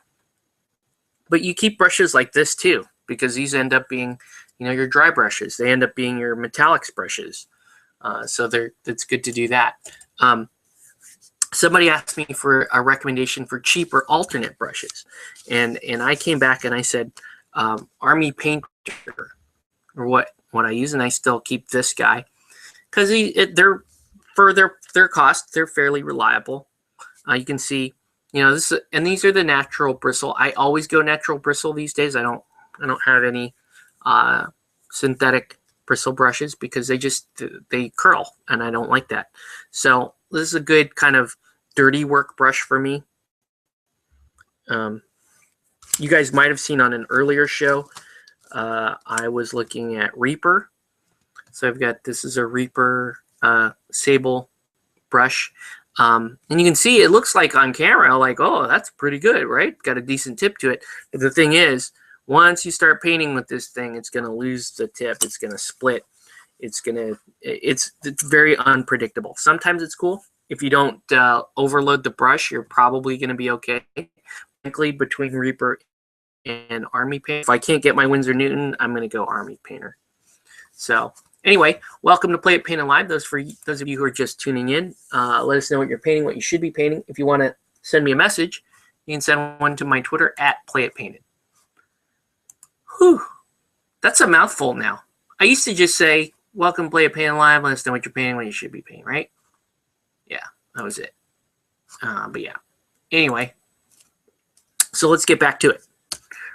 But you keep brushes like this too, because these end up being, you know, your dry brushes. They end up being your metallics brushes. So it's good to do that. Somebody asked me for a recommendation for cheaper alternate brushes, and I came back and I said Army Painter, or what I use, and I still keep this guy because they're for their cost, they're fairly reliable. You can see, you know, and these are the natural bristle. I always go natural bristle these days. I don't have any synthetic bristle brushes because they curl, and I don't like that. So this is a good kind of dirty work brush for me. You guys might have seen on an earlier show, I was looking at Reaper. So this is a Reaper sable brush. And you can see it looks like on camera, like, oh, that's pretty good, right? Got a decent tip to it. But the thing is, once you start painting with this thing, it's going to lose the tip. It's going to split. It's very unpredictable. Sometimes it's cool. If you don't overload the brush, you're probably going to be okay. Frankly, between Reaper and Army Painter, if I can't get my Winsor Newton, I'm going to go Army Painter. So anyway, welcome to Play It Paint It Live. Those of you who are just tuning in, let us know what you're painting, what you should be painting. If you want to send me a message, you can send one to my Twitter at Play It Painted. Whew, that's a mouthful now. I used to just say, welcome to Play It Paint It Live. Let us know what you're painting, what you should be painting, right? Yeah, that was it. But yeah, anyway, so let's get back to it,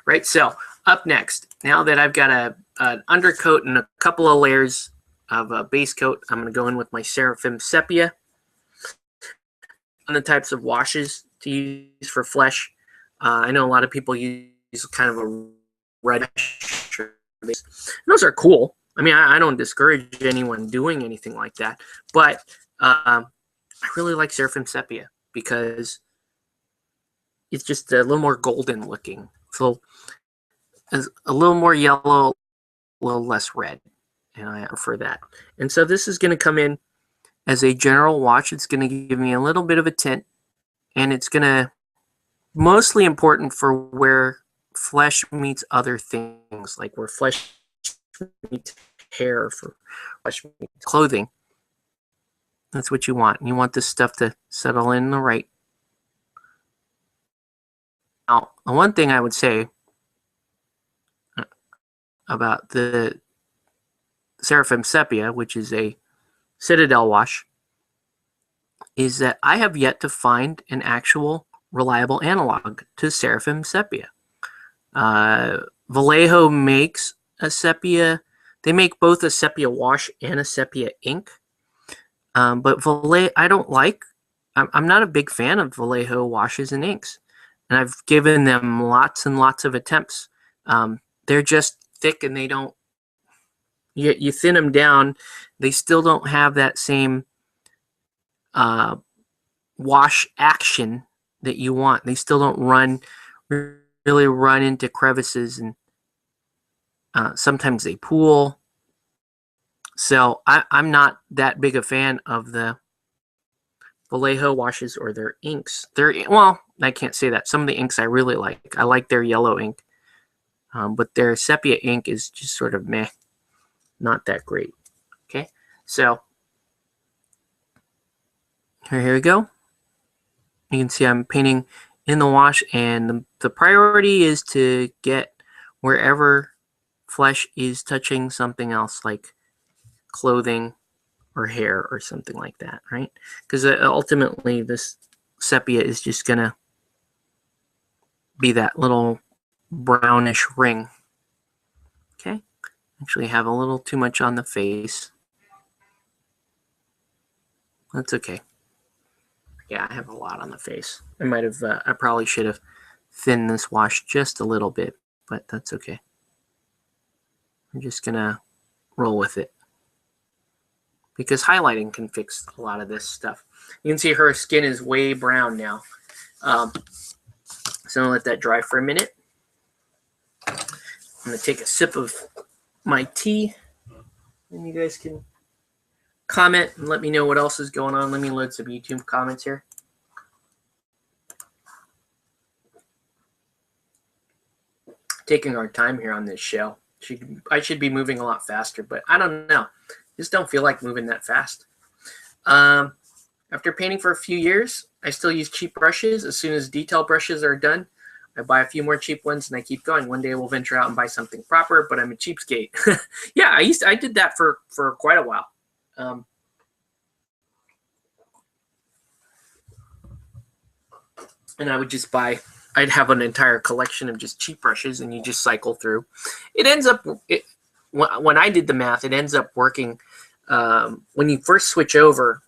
right? So up next, now that I've got an undercoat and a couple of layers of a base coat, I'm going to go in with my Seraphim Sepia. On the types of washes to use for flesh, I know a lot of people use kind of a reddish base. Those are cool. I mean, I don't discourage anyone doing anything like that, but I really like Seraphim Sepia because it's just a little more golden looking. So it's a little more yellow, a little less red, and I prefer that. And so this is going to come in as a general wash. It's going to give me a little bit of a tint, and it's going to mostly important for where flesh meets other things, like where flesh meets hair, for flesh meets clothing. That's what you want. You want this stuff to settle in the right. Now, the one thing I would say about the Seraphim Sepia, which is a Citadel wash, is that I have yet to find an actual reliable analog to Seraphim Sepia. Vallejo makes a sepia. They make both a sepia wash and a sepia ink. But Vallejo, I don't like. I'm not a big fan of Vallejo washes and inks. And I've given them lots and lots of attempts. They're just thick, and they don't. You thin them down, they still don't have that same wash action that you want. They still don't really run into crevices, and sometimes they pool. So I'm not that big a fan of the Vallejo washes or their inks. Well, I can't say that. Some of the inks I really like. I like their yellow ink. But their sepia ink is just sort of meh. Not that great. Okay, so here we go. You can see I'm painting in the wash, and the priority is to get wherever flesh is touching something else, like clothing or hair or something like that, right? Because ultimately this sepia is just going to be that little brownish ring. Okay, actually have a little too much on the face. That's okay. Yeah, I have a lot on the face. I probably should have thinned this wash just a little bit, but that's okay. I'm just gonna roll with it. because highlighting can fix a lot of this stuff. You can see her skin is way brown now. So I'm gonna let that dry for a minute. I'm gonna take a sip of my tea, and you guys can comment and let me know what else is going on. Let me load some YouTube comments here. Taking our time here on this show. I should be moving a lot faster, but I don't know. Just don't feel like moving that fast. After painting for a few years, I still use cheap brushes. As soon as detail brushes are done, I buy a few more cheap ones and I keep going. One day we'll venture out and buy something proper, but I'm a cheapskate. Yeah, I did that for quite a while. And I would just I'd have an entire collection of just cheap brushes, and you just cycle through. It ends up, when I did the math, it ends up working. When you first switch over,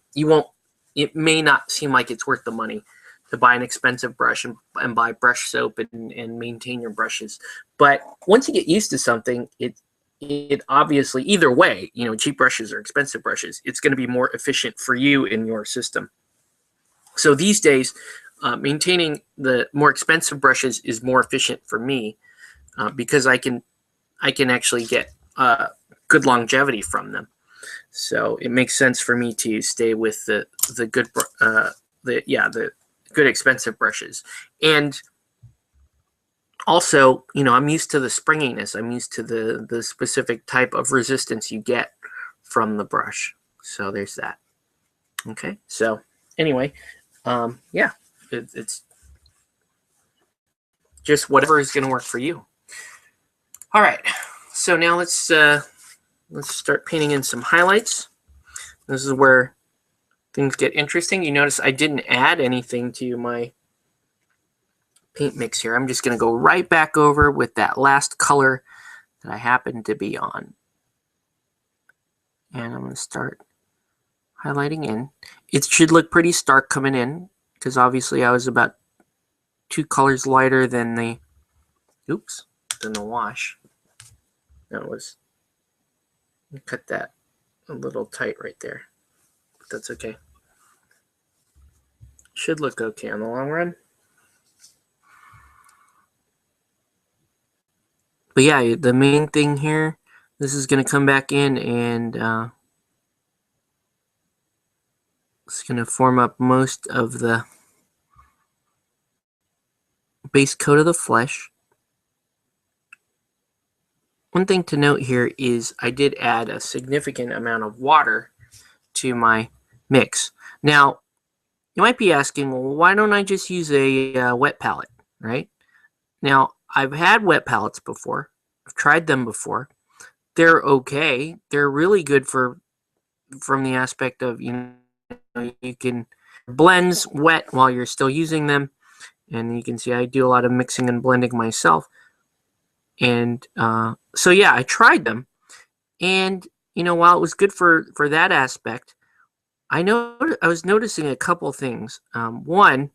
it may not seem like it's worth the money to buy an expensive brush and buy brush soap and maintain your brushes. But once you get used to something, it obviously, either way, cheap brushes or expensive brushes, it's going to be more efficient for you in your system. So these days, maintaining the more expensive brushes is more efficient for me because I can actually get good longevity from them. So it makes sense for me to stay with the good good expensive brushes. And also, I'm used to the springiness. I'm used to the specific type of resistance you get from the brush. So there's that. Okay. So anyway, yeah, it's just whatever is going to work for you. All right. So now let's start painting in some highlights. This is where things get interesting. You notice I didn't add anything to my paint mix here. I'm just going to go right back over with that last color that I happen to be on. And I'm going to start highlighting in. It should look pretty stark coming in because obviously I was about 2 colors lighter than the wash. That was, cut that a little tight right there, but that's okay. Should look okay in the long run. But yeah, the main thing here, this is going to come back in and it's going to form up most of the base coat of the flesh. One thing to note here is I did add a significant amount of water to my mix. Now, you might be asking, well, why don't I just use a wet palette, right? Now, I've had wet palettes before. I've tried them before. They're okay. They're really good from the aspect of, you can blends wet while you're still using them. And you can see I do a lot of mixing and blending myself. And so, yeah, I tried them. And, while it was good for that aspect, I was noticing a couple things. One,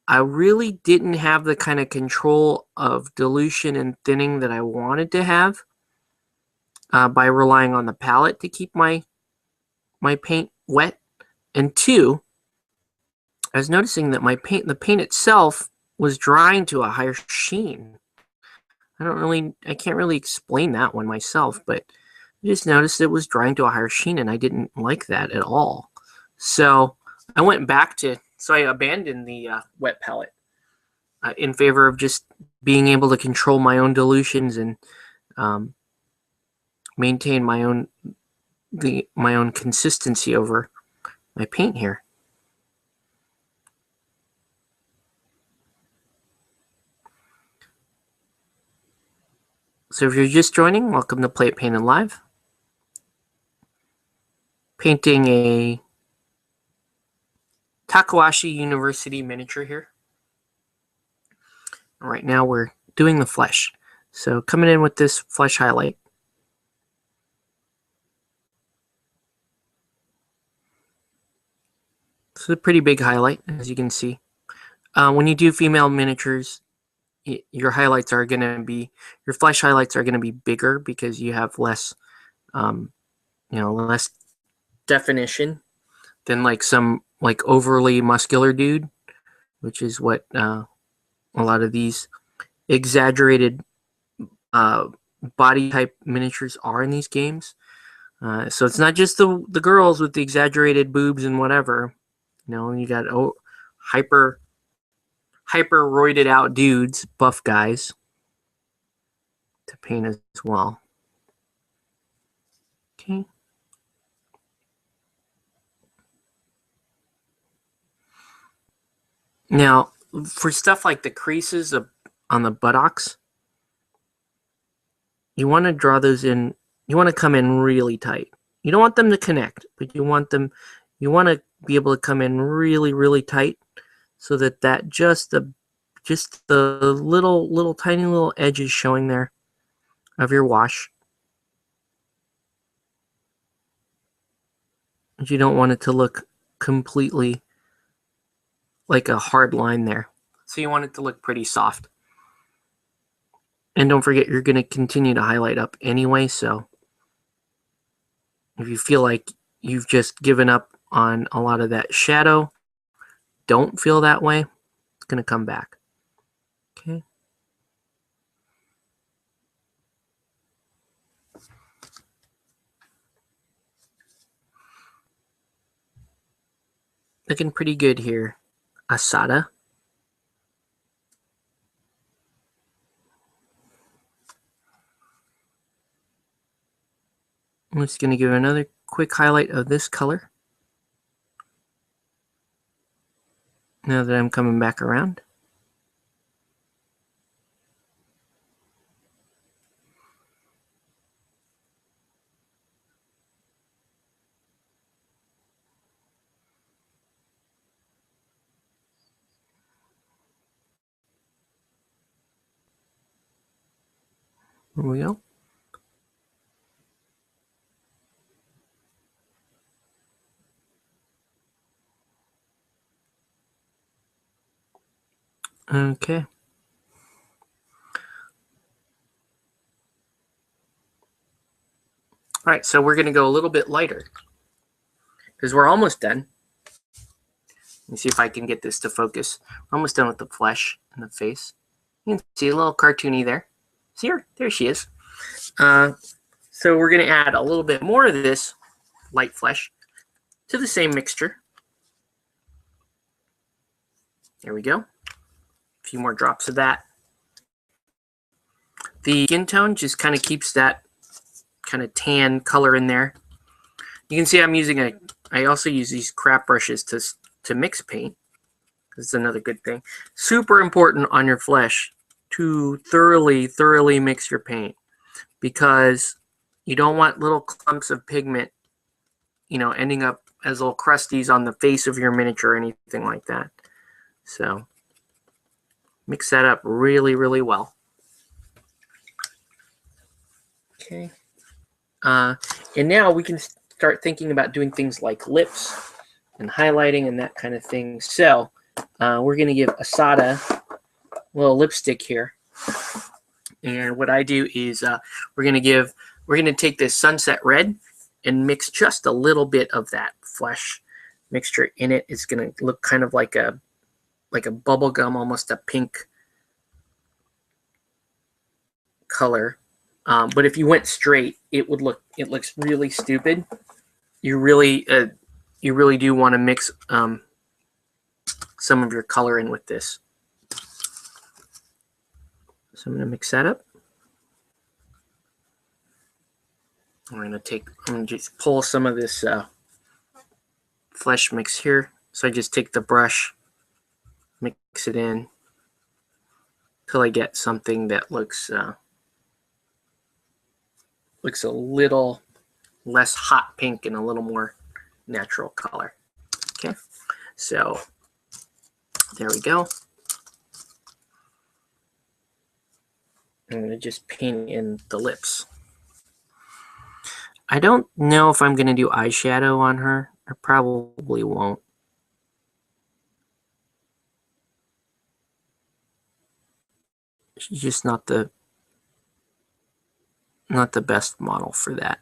I really didn't have the kind of control of dilution and thinning that I wanted to have by relying on the palette to keep my paint wet. And two, I was noticing that the paint itself was drying to a higher sheen. I can't really explain that one myself, but I just noticed it was drying to a higher sheen, and I didn't like that at all. So I went back so I abandoned the wet palette in favor of just being able to control my own dilutions and maintain my own consistency over my paint here. So if you're just joining, welcome to Play It Painted Live. Painting a Takahashi University miniature here. Right now we're doing the flesh. So coming in with this flesh highlight. It's a pretty big highlight, as you can see. When you do female miniatures, your highlights are going to be, your flesh highlights are going to be bigger because you have less, less definition than like some like overly muscular dude, which is what a lot of these exaggerated body type miniatures are in these games. So it's not just the girls with the exaggerated boobs and whatever. You know, you got hyper roided out dudes, buff guys to paint as well. Okay. Now, for stuff like the creases on the buttocks, you want to draw those in. You want to come in really tight. You don't want them to connect, but you want to be able to come in really, really tight, so that just the little tiny little edges showing there of your wash. You don't want it to look completely like a hard line there. So you want it to look pretty soft. And don't forget, you're going to continue to highlight up anyway, so if you feel like you've just given up on a lot of that shadow, don't feel that way. It's going to come back. Okay. Looking pretty good here. Asada. I'm just going to give another quick highlight of this color. Now that I'm coming back around. Here we go. Okay. All right, so we're going to go a little bit lighter because we're almost done. Let me see if I can get this to focus. We're almost done with the flesh and the face. You can see a little cartoony there. See her? There she is. So we're going to add a little bit more of this light flesh to the same mixture. There we go. A few more drops of that. The skin tone just kind of keeps that kind of tan color in there. You can see I'm using I also use these crap brushes to mix paint. This is another good thing. Super important on your flesh to thoroughly mix your paint, because you don't want little clumps of pigment, you know, ending up as little crusties on the face of your miniature or anything like that. So mix that up really well. Okay. And now we can start thinking about doing things like lips and highlighting and that kind of thing. So we're going to give Asada a little lipstick here. And what I do is we're going to take this sunset red and mix just a little bit of that flesh mixture in it. It's going to look kind of like a bubble gum, almost a pink color. But if you went straight, it looks really stupid. You really do want to mix some of your color in with this. So I'm going to mix that up. I'm going to just pull some of this flesh mix here. So I just take the brush, mix it in till I get something that looks a little less hot pink and a little more natural color. Okay, so there we go. I'm going to just paint in the lips. I don't know if I'm going to do eyeshadow on her. I probably won't. She's just not the best model for that.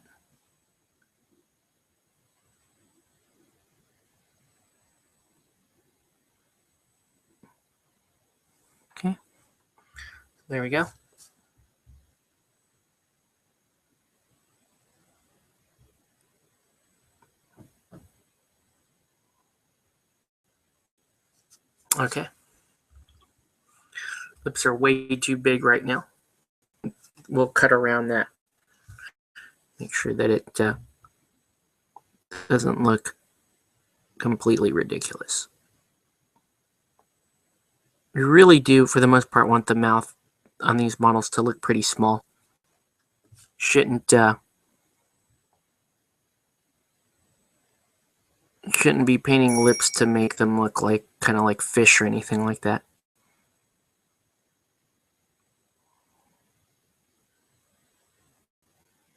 There we go. Okay. Lips are way too big right now. We'll cut around that. Make sure that it doesn't look completely ridiculous. We really do, for the most part, want the mouth on these models to look pretty small. Shouldn't be painting lips to make them look like kind of like fish or anything like that.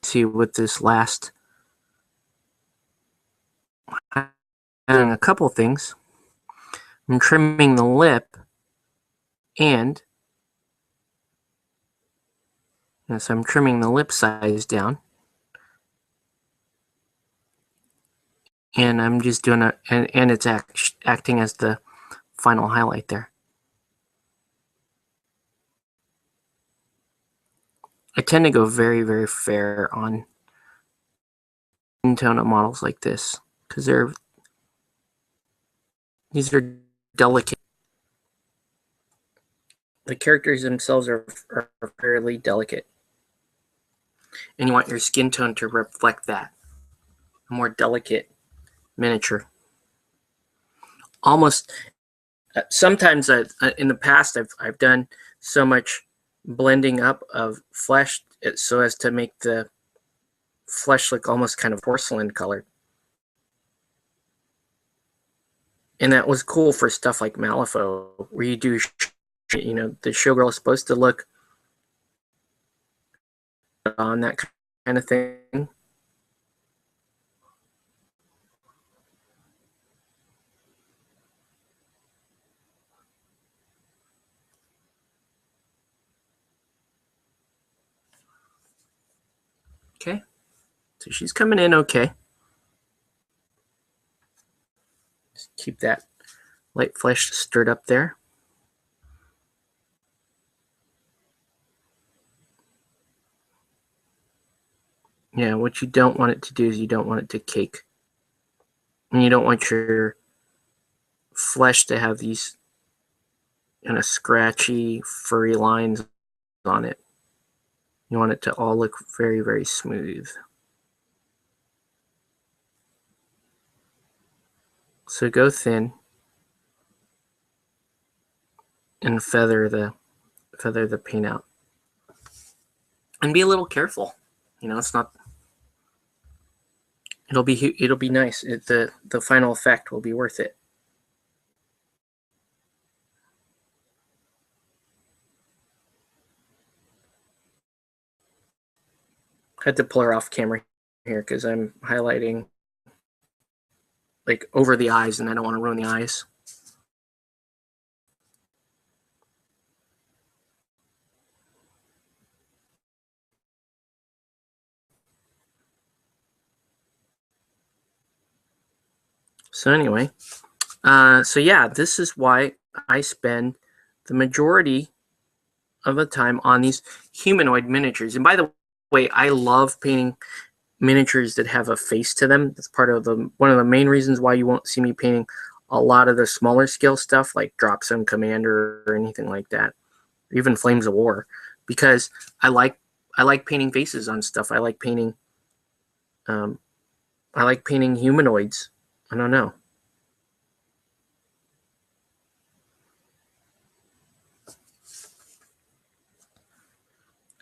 See with this last, and a couple things. I'm trimming the lip, and yes, I'm trimming the lip size down. And I'm just doing and it's acting as the final highlight there. I tend to go very, very fair on skin tone of models like this because these are delicate. The characters themselves are fairly delicate, and you want your skin tone to reflect that. A more delicate miniature. Almost sometimes in the past I've done so much blending up of flesh so as to make the flesh look almost kind of porcelain colored. And that was cool for stuff like Malifaux, where you do, you know, the showgirl is supposed to look on that kind of thing. Okay, so she's coming in okay. Just keep that light flesh stirred up there. Yeah, what you don't want it to do is you don't want it to cake. And you don't want your flesh to have these kind of scratchy, furry lines on it. You want it to all look very, very smooth. So go thin and feather the paint out. And be a little careful. You know, it's not. It'll be nice. The final effect will be worth it. I had to pull her off camera here because I'm highlighting like over the eyes, and I don't want to ruin the eyes. So anyway, so yeah, this is why I spend the majority of the time on these humanoid miniatures. And by the way, I love painting miniatures that have a face to them. That's part of one of the main reasons why you won't see me painting a lot of the smaller scale stuff like Drop Zone Commander or anything like that, even Flames of War, because I like painting faces on stuff. I like painting humanoids. I don't know.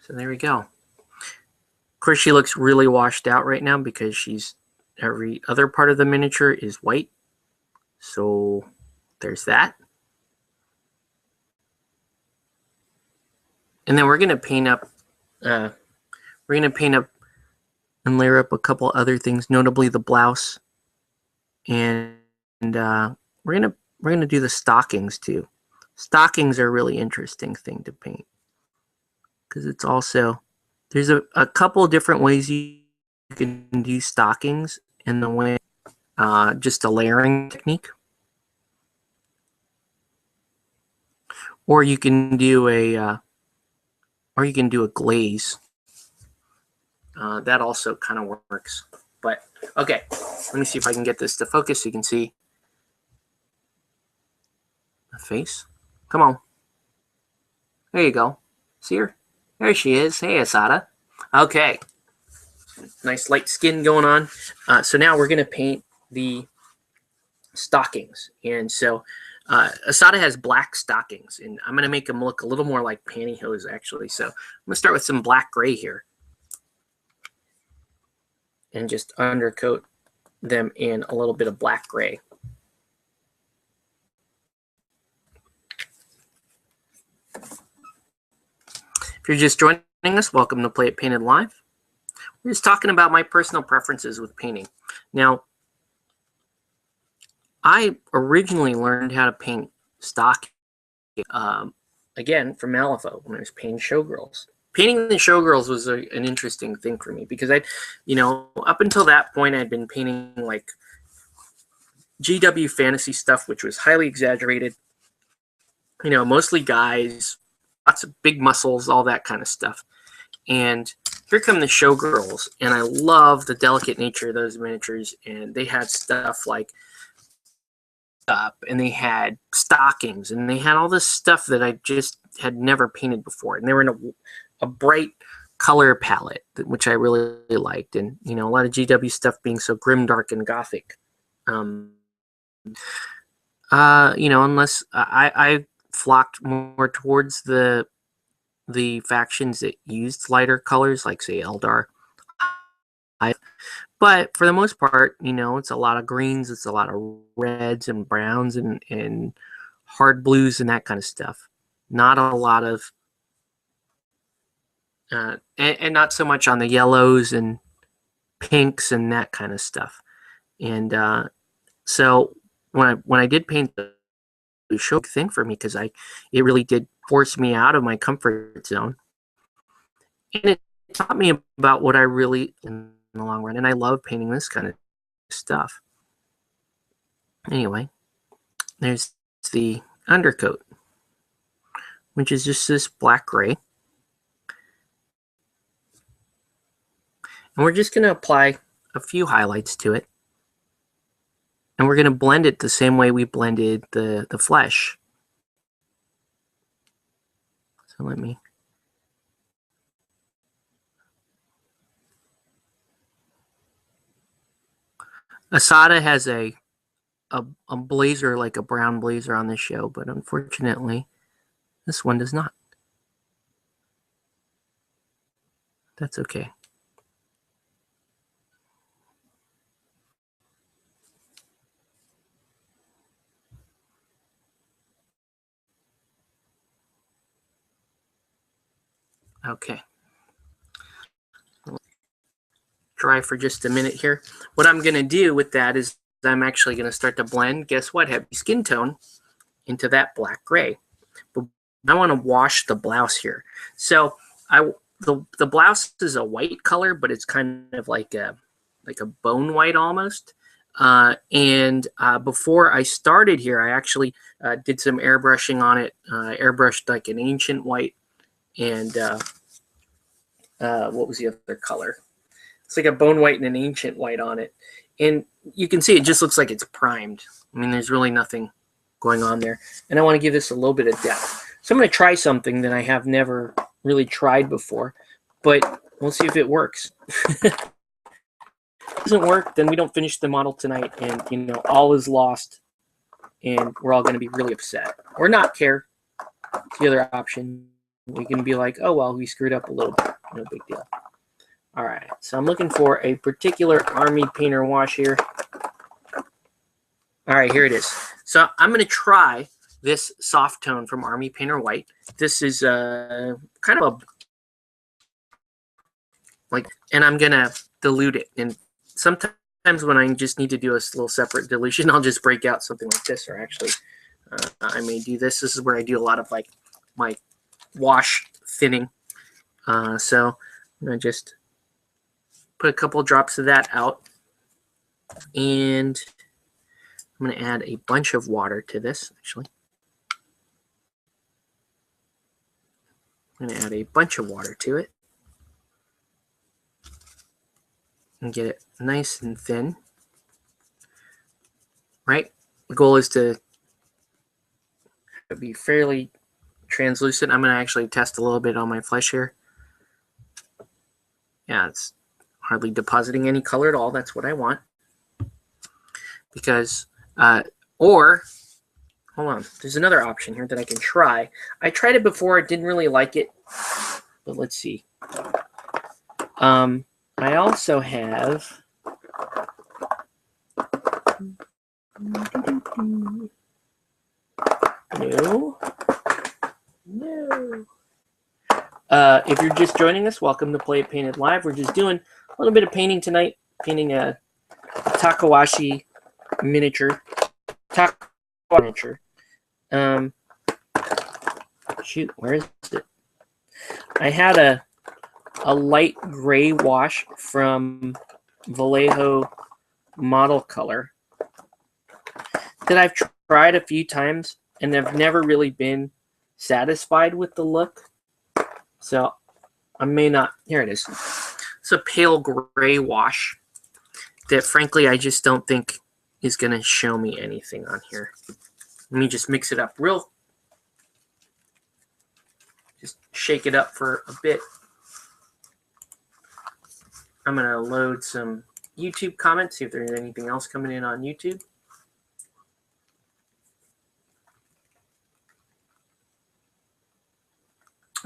So there we go. Of course, she looks really washed out right now because every other part of the miniature is white. So there's that. And then we're gonna paint up. We're gonna paint up and layer up a couple other things, notably the blouse, and we're gonna do the stockings too. Stockings are a really interesting thing to paint because it's also there's a couple different ways you can do stockings in the way just a layering technique, or you can do or you can do a glaze. That also kind of works. But okay, let me see if I can get this to focus so you can see the face. Come on. There you go. See her? There she is. Hey, Asada. Okay. Nice light skin going on. So now we're going to paint the stockings. And so Asada has black stockings, and I'm going to make them look a little more like pantyhose, actually. So I'm going to start with some black gray here and just undercoat them in a little bit of black gray. If you're just joining us, welcome to Play It Painted Live. We're just talking about my personal preferences with painting. Now, I originally learned how to paint stock, again, from Malifaux when I was painting showgirls. Painting the showgirls was an interesting thing for me because up until that point, I'd been painting like GW fantasy stuff, which was highly exaggerated. Mostly guys, lots of big muscles, all that kind of stuff. And here come the showgirls, and I love the delicate nature of those miniatures. And they had stuff like and they had stockings, and they had all this stuff that I just had never painted before. And they were in a bright color palette, which I really liked. And a lot of GW stuff being so grimdark and gothic. Unless I flocked more towards the factions that used lighter colors, like say Eldar. But for the most part, it's a lot of greens, it's a lot of reds and browns and hard blues and that kind of stuff. Not a lot of, and not so much on the yellows and pinks and that kind of stuff. And so when I did paint the show thing for me, because it really did force me out of my comfort zone, and it taught me about what I really in the long run, and I love painting this kind of stuff. Anyway, there's the undercoat, which is just this black gray, and we're just going to apply a few highlights to it. And we're going to blend it the same way we blended the flesh. So let me... Asada has a blazer, like a brown blazer on this show, but unfortunately, this one does not. That's okay. Okay. Dry for just a minute here. What I'm going to do with that is I'm actually going to start to blend, guess what, heavy skin tone into that black gray. But I want to wash the blouse here. So the blouse is a white color, but it's kind of like a bone white almost. Before I started here, I actually did some airbrushing on it. Airbrushed like an ancient white, and what was the other color? It's like a bone white and an ancient white on it. And you can see it just looks like it's primed. I mean, there's really nothing going on there. And I want to give this a little bit of depth. So I'm going to try something that I have never really tried before, but we'll see if it works. If it doesn't work, then we don't finish the model tonight, and all is lost, and we're all going to be really upset. Or not care. It's the other option. We can be like, oh, well, we screwed up a little bit. No big deal. All right, so I'm looking for a particular Army Painter wash here. All right, here it is. So I'm going to try this soft tone from Army Painter White. This is kind of and I'm going to dilute it. And sometimes when I just need to do a little separate dilution, I'll just break out something like this, or actually I may do this. This is where I do a lot of like my wash thinning. So I'm going to just put a couple drops of that out, and I'm going to add a bunch of water to this, actually. I'm going to add a bunch of water to it and get it nice and thin. Right? The goal is to be fairly translucent. I'm going to actually test a little bit on my flesh here. Yeah, it's hardly depositing any color at all. That's what I want. Because, or, hold on, there's another option here that I can try. I tried it before, didn't really like it, but let's see. I also have, no. If you're just joining us, welcome to Play It Painted Live. We're just doing a little bit of painting tonight, painting a Takawashi miniature. Shoot, where is it? I had a light gray wash from Vallejo Model Color that I've tried a few times and I've never really been satisfied with the look. So I may not, here it is. It's a pale gray wash that frankly I just don't think is going to show me anything on here. Let me just mix it up just shake it up for a bit. I'm going to load some YouTube comments, see if there's anything else coming in on YouTube.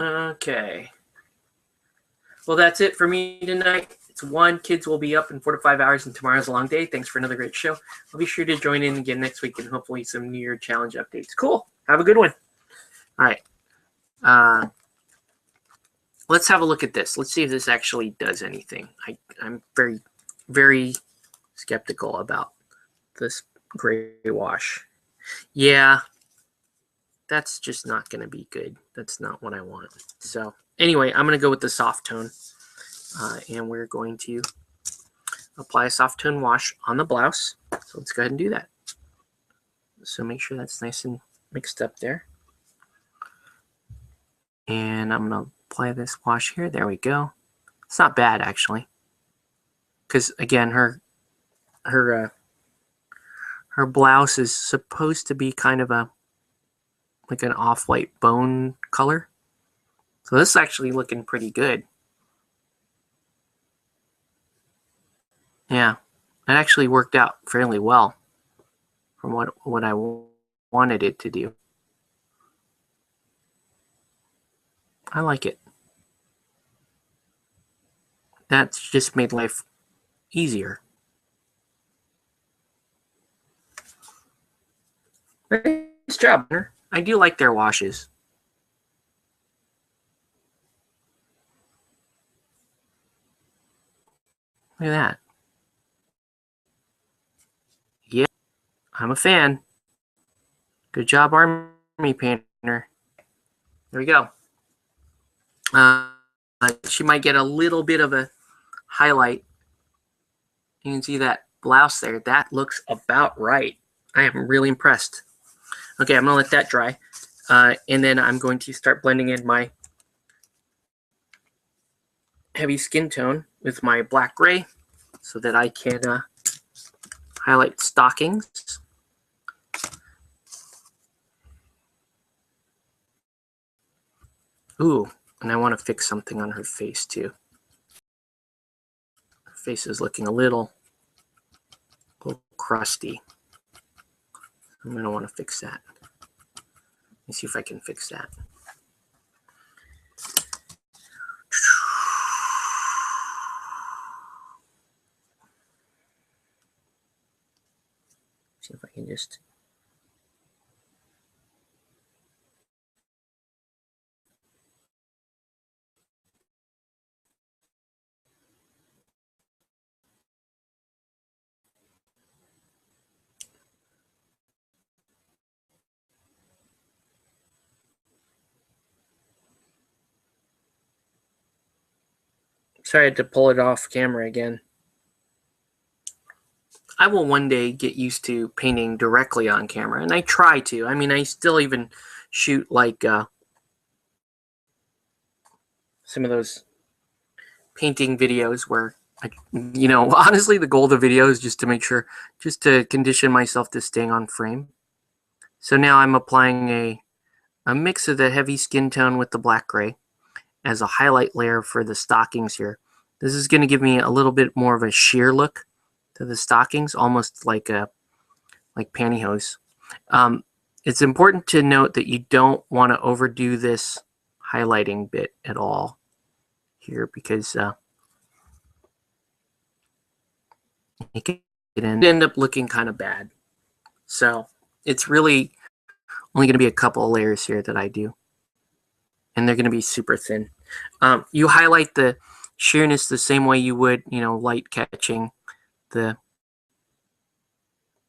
Okay. Well, that's it for me tonight. It's 1. Kids will be up in 4 to 5 hours, and tomorrow's a long day. Thanks for another great show. I'll be sure to join in again next week and hopefully some New Year challenge updates. Cool. Have a good one. All right. Let's have a look at this. Let's see if this actually does anything. I'm very, very skeptical about this gray wash. Yeah, that's just not going to be good. That's not what I want. So anyway, I'm going to go with the soft tone. And we're going to apply a soft tone wash on the blouse. So let's go ahead and do that. So make sure that's nice and mixed up there. And I'm going to apply this wash here. There we go. It's not bad, actually. Because, again, her blouse is supposed to be kind of like an off-white bone color. So this is actually looking pretty good. Yeah, it actually worked out fairly well from what I wanted it to do. I like it. That's just made life easier. Nice job, Hunter. I do like their washes. Look at that. Yeah, I'm a fan. Good job, Army Painter. There we go. She might get a little bit of a highlight. You can see that blouse there. That looks about right. I am really impressed. Okay, I'm going to let that dry. And then I'm going to start blending in my heavy skin tone with my black gray so that I can highlight stockings. Ooh, and I want to fix something on her face too. Her face is looking a little crusty. I'm going to want to fix that. Let me see if I can fix that. See if I can just... Sorry, I had to pull it off camera again. I will one day get used to painting directly on camera, and I try to. I mean, I still even shoot like some of those painting videos where, honestly, the goal of the video is just to make sure, just to condition myself to staying on frame. So now I'm applying a mix of the heavy skin tone with the black gray as a highlight layer for the stockings here. This is going to give me a little bit more of a sheer look to the stockings, almost like pantyhose. It's important to note that you don't want to overdo this highlighting bit at all here, because it can end up looking kind of bad. So it's really only going to be a couple of layers here that I do, and they're going to be super thin. You highlight the sheerness the same way you would, light catching the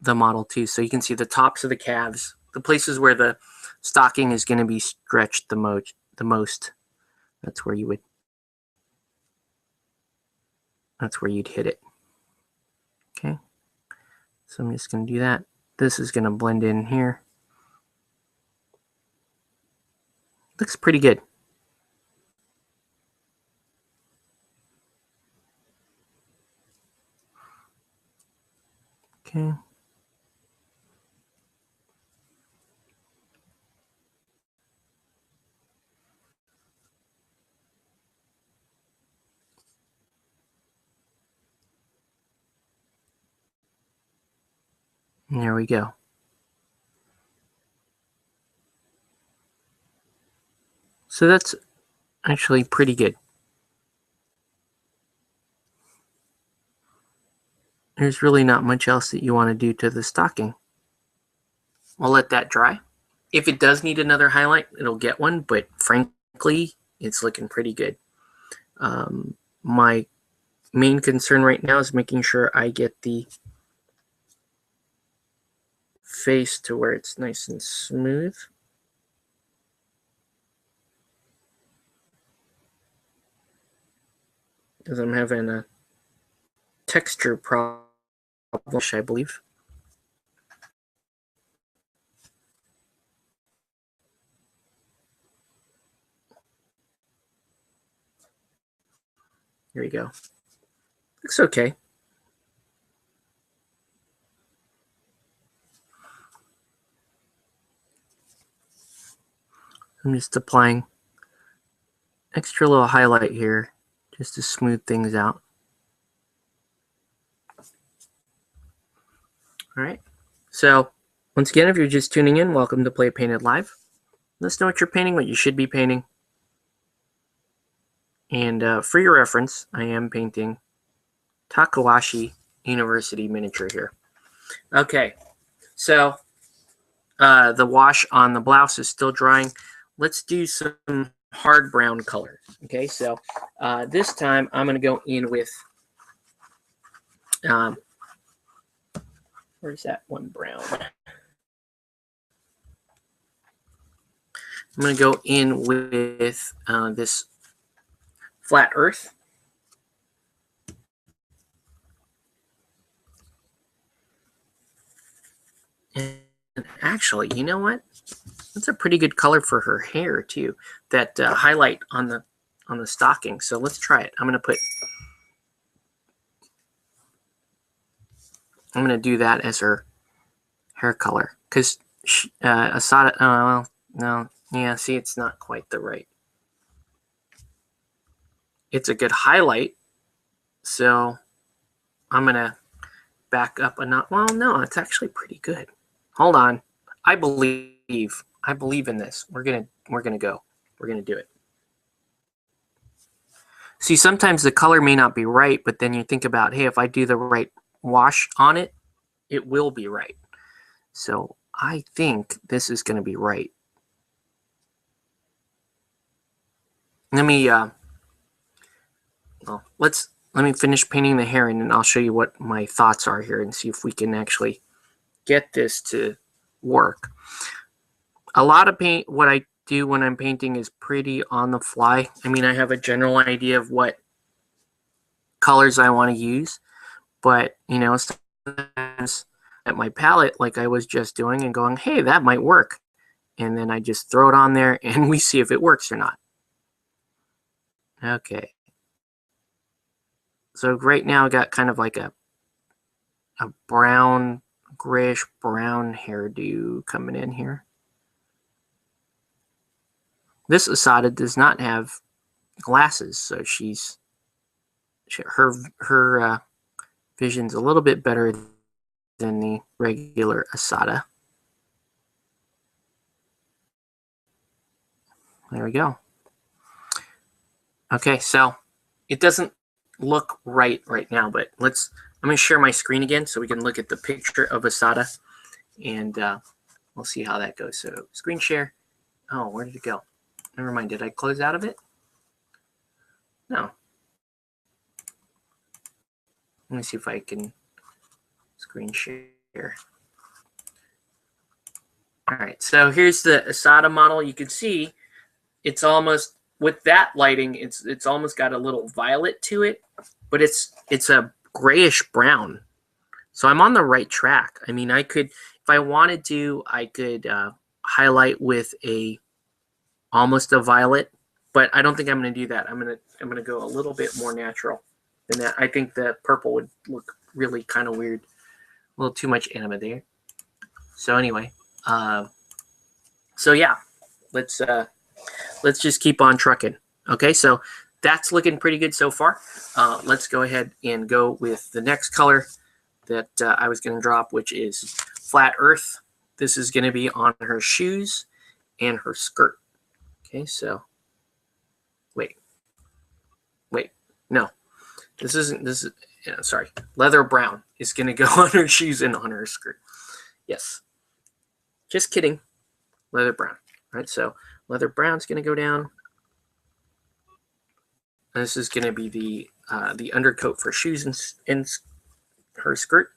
model too. So you can see the tops of the calves, the places where the stocking is going to be stretched the most. That's where you'd hit it. Okay. So I'm just going to do that. This is going to blend in here. Looks pretty good. Okay. And there we go. So that's actually pretty good. There's really not much else that you want to do to the stocking. I'll let that dry. If it does need another highlight, it'll get one, but frankly, it's looking pretty good. My main concern right now is making sure I get the face to where it's nice and smooth. Because I'm having a texture problem, I believe. Here we go. Looks okay. I'm just applying extra little highlight here just to smooth things out. All right. So once again, if you're just tuning in, welcome to Play Painted Live. Let us know what you're painting, what you should be painting. And for your reference, I am painting Takahashi University miniature here. Okay, so the wash on the blouse is still drying. Let's do some hard brown colors. Okay, so this time I'm going to go in with, where's that one brown? I'm going to go in with this Flat Earth. And actually, you know what? That's a pretty good color for her hair too. That highlight on the stocking. So let's try it. I'm going to do that as her hair color, because Asada. Well, no, yeah. See, it's not quite the right. It's a good highlight, so I'm gonna back up a notch. Well, no, it's actually pretty good. Hold on, I believe in this. We're gonna go. We're gonna do it. See, sometimes the color may not be right, but then you think about, hey, if I do the right wash on it, it will be right. So I think this is going to be right. Let me let me finish painting the hair, and then I'll show you what my thoughts are here and see if we can actually get this to work. A lot of what I do when I'm painting is pretty on the fly. I mean, I have a general idea of what colors I want to use, but sometimes at my palette, like I was just doing, and going, hey, that might work, and then I just throw it on there and we see if it works or not. Okay. So right now I got kind of like a brown, grayish brown hairdo coming in here. This Asada does not have glasses, so her vision's a little bit better than the regular Asada. There we go. Okay, so it doesn't look right now, but I'm going to share my screen again so we can look at the picture of Asada, and we'll see how that goes. So screen share. Oh, where did it go? Never mind. Did I close out of it? No. Let me see if I can screen share. All right, so here's the Asada model. You can see it's almost, with that lighting, it's almost got a little violet to it, but it's a grayish brown. So I'm on the right track. I mean, I could, if I wanted to, I could highlight with almost a violet, but I don't think I'm going to do that. I'm going to go a little bit more natural than that. I think the purple would look really kind of weird, a little too much anime there. So anyway, so yeah, let's just keep on trucking. Okay, so that's looking pretty good so far. Let's go ahead and go with the next color that I was going to drop, which is Flat Earth. This is going to be on her shoes and her skirt. Okay, so wait, no, this isn't. This is sorry. Leather brown is going to go on her shoes and on her skirt. Yes, just kidding. Leather brown. All right, so leather brown's going to go down. And this is going to be the undercoat for shoes and her skirt.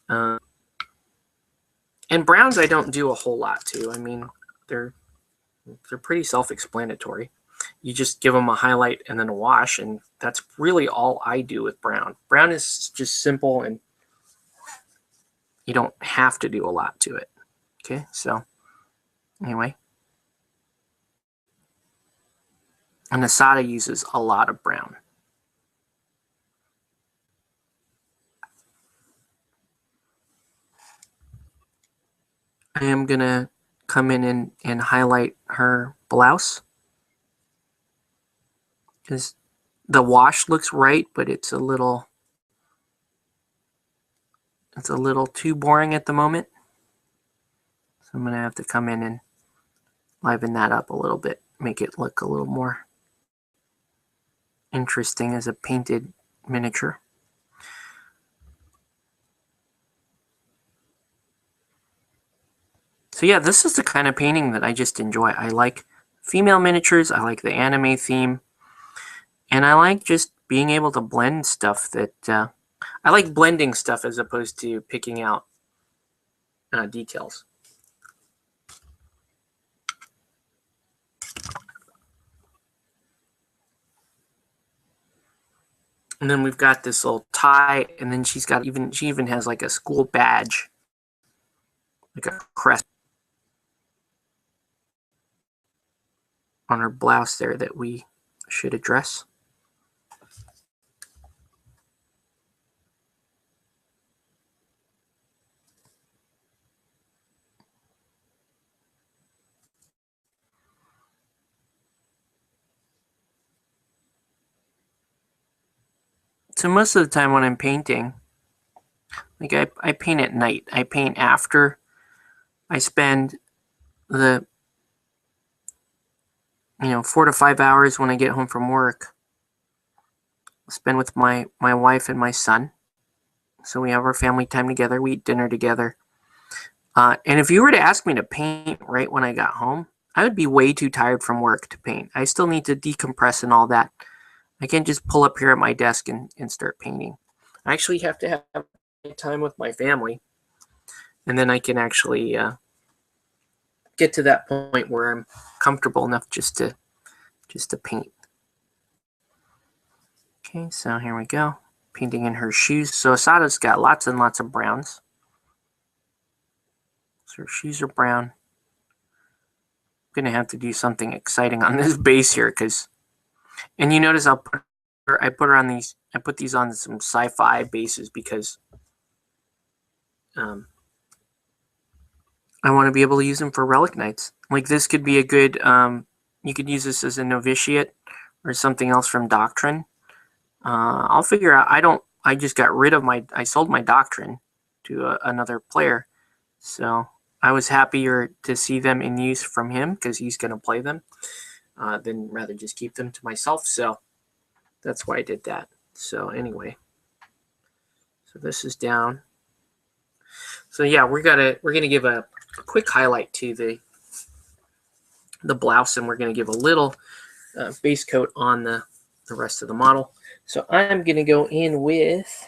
And browns I don't do a whole lot to. I mean, they're pretty self-explanatory. You just give them a highlight and then a wash, and that's really all I do with brown. Brown is just simple, and you don't have to do a lot to it. Okay, so anyway. And Asada uses a lot of brown. I am going to come in and highlight her blouse. Because the wash looks right, but it's a little too boring at the moment. So I'm going to have to come in and liven that up a little bit, make it look a little more interesting as a painted miniature. So yeah, this is the kind of painting that I just enjoy. I like female miniatures, I like the anime theme, and I like just being able to blend stuff that, I like blending stuff as opposed to picking out details. And then we've got this little tie, and then she even has like a school badge, like a crest on her blouse there that we should address. So most of the time when I'm painting, like I paint at night. I paint after I spend the 4 to 5 hours when I get home from work. Spend with my wife and my son. So we have our family time together. We eat dinner together. And if you were to ask me to paint right when I got home, I would be way too tired from work to paint. I still need to decompress and all that. I can't just pull up here at my desk and start painting. I actually have to have time with my family, and then I can actually get to that point where I'm comfortable enough just to paint. Okay, so here we go. Painting in her shoes. So Asada's got lots and lots of browns. So her shoes are brown. I'm going to have to do something exciting on this base here because And you notice I put these on some sci-fi bases because I want to be able to use them for relic knights. Like this could be a good, you could use this as a novitiate or something else from Doctrine. I'll figure out, I just got rid of I sold my Doctrine to another player. So I was happier to see them in use from him because he's going to play them than rather just keep them to myself. So that's why I did that. So anyway, so this is down. So yeah, we're gonna give a quick highlight to the blouse, and we're gonna give a little base coat on the rest of the model. So I'm gonna go in with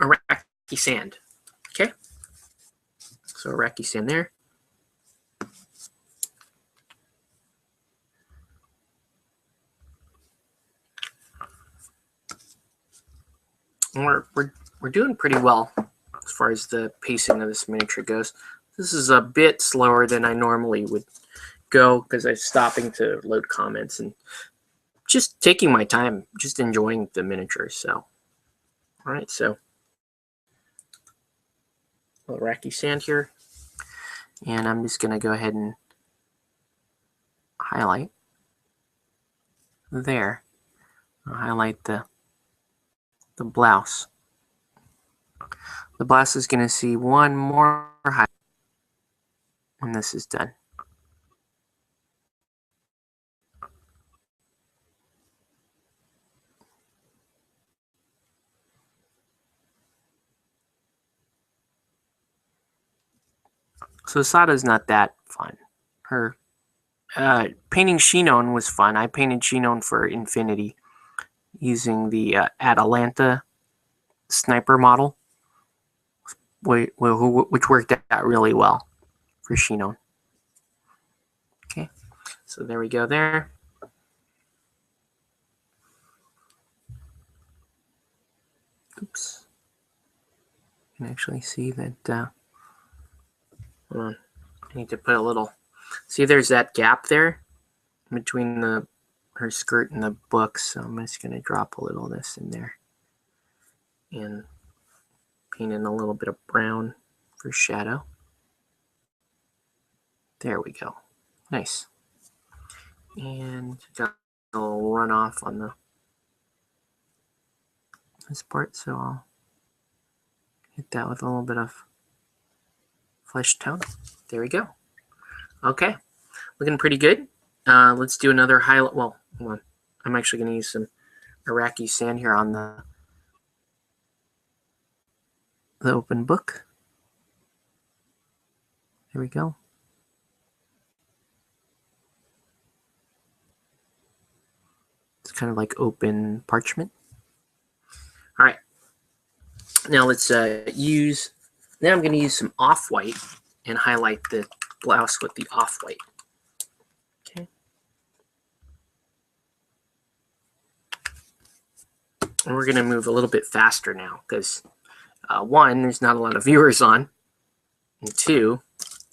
Iraqi sand. Okay, so Iraqi sand there. We're doing pretty well as far as the pacing of this miniature goes. This is a bit slower than I normally would go because I'm stopping to load comments and just taking my time, just enjoying the miniature. So, all right, so Iraqi sand here, and I'm just gonna go ahead and highlight there. I'll highlight the blouse. The blouse is gonna see one more highlight, and this is done. So Sada's not that fun. Her painting Shinon was fun. I painted Shinon for Infinity using the Atalanta sniper model, which worked out really well for Shinon. Okay, so there we go there. Oops. You can actually see that, hold on, I need to put a little, see there's that gap there between her skirt and the books, so I'm just going to drop a little of this in there and paint in a little bit of brown for shadow. There we go. Nice. And got a little runoff on this part, so I'll hit that with a little bit of flesh tone. There we go. Okay, looking pretty good. Let's do another highlight. Well, hold on. I'm actually going to use some Iraqi sand here on the open book. There we go. It's kind of like open parchment. All right. Now let's use. Now I'm going to use some off-white and highlight the blouse with the off-white. Okay. And we're going to move a little bit faster now because one, there's not a lot of viewers on, and two,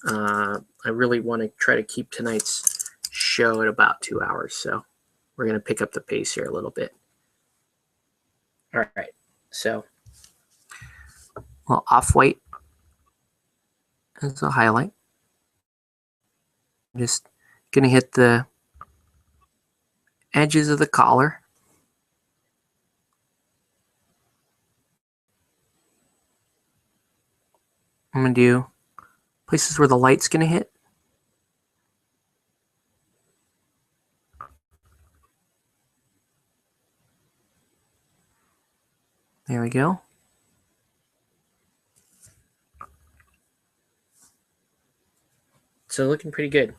I really want to try to keep tonight's show at about 2 hours. So we're going to pick up the pace here a little bit. All right. So, well, off-white as a highlight. I'm just going to hit the edges of the collar. I'm going to do places where the light's going to hit. There we go. So looking pretty good.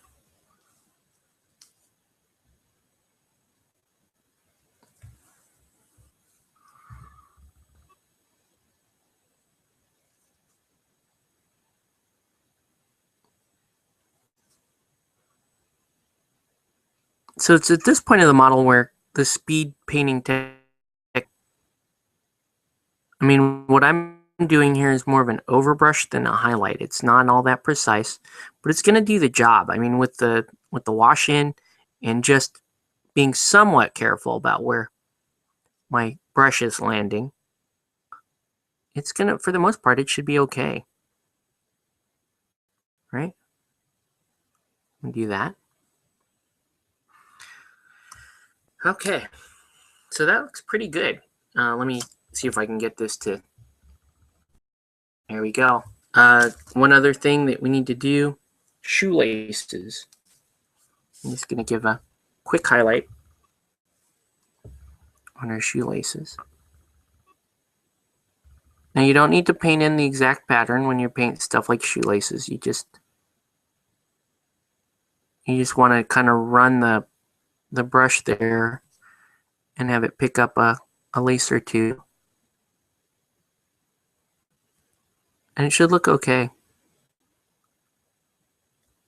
So it's at this point of the model where the speed painting tech, I mean, what I'm doing here is more of an overbrush than a highlight. It's not all that precise, but it's going to do the job. I mean, with the wash in and just being somewhat careful about where my brush is landing, it's going to, for the most part, it should be okay. Right? Do that. Okay, so that looks pretty good. Let me see if I can get this to, there we go. One other thing that we need to do, shoelaces. I'm just going to give a quick highlight on our shoelaces. Now you don't need to paint in the exact pattern when you paint stuff like shoelaces. You just want to kind of run the brush there and have it pick up a lace or two. And it should look okay.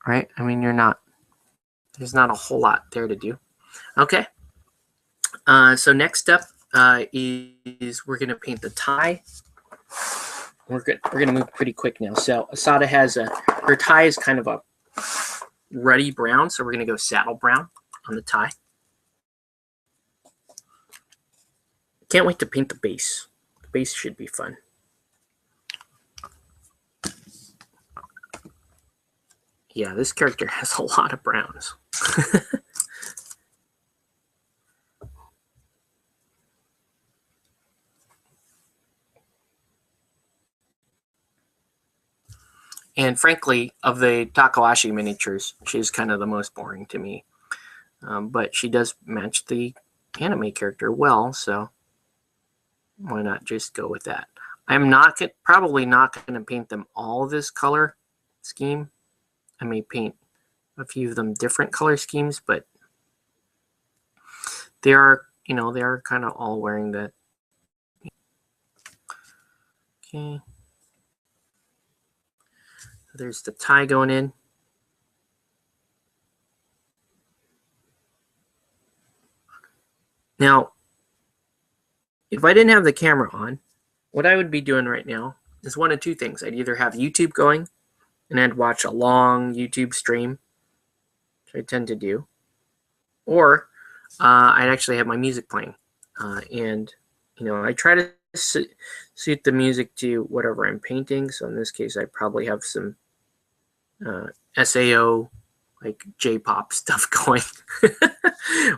Right? I mean, there's not a whole lot there to do. Okay. So next up is we're going to paint the tie. We're going to move pretty quick now. So Asada has her tie is kind of a ruddy brown, so we're going to go saddle brown on the tie. Can't wait to paint the base. The base should be fun. Yeah, this character has a lot of browns. And frankly, of the Takahashi miniatures, she's kind of the most boring to me. But she does match the anime character well, so why not just go with that? I'm probably not going to paint them all this color scheme. I may paint a few of them different color schemes, but they are kind of all wearing that. Okay. There's the tie going in. Now, if I didn't have the camera on, what I would be doing right now is one of two things. I'd either have YouTube going and I'd watch a long YouTube stream, which I tend to do, or I'd actually have my music playing. And, I try to suit the music to whatever I'm painting. So in this case, I probably have some SAO, like J-pop stuff going,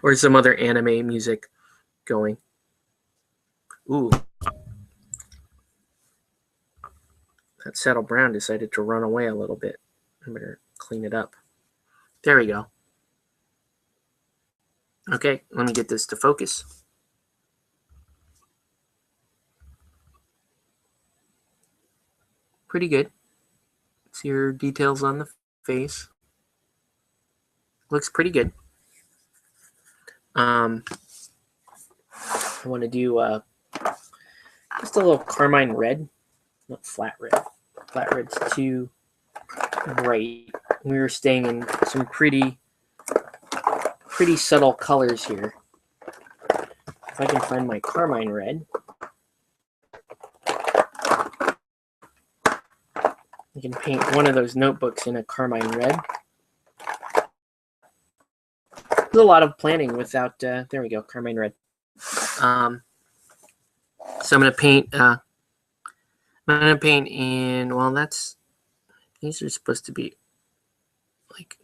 or some other anime music going. Ooh. That saddle brown decided to run away a little bit. I better clean it up. There we go. Okay, let me get this to focus. Pretty good. See your details on the face. Looks pretty good. I want to do just a little carmine red, not flat red. Flat red's too bright. We were staying in some pretty subtle colors here. If I can find my carmine red, I can paint one of those notebooks in a carmine red. There's a lot of planning without, there we go, carmine red. So I'm going to paint, in, well, these are supposed to be like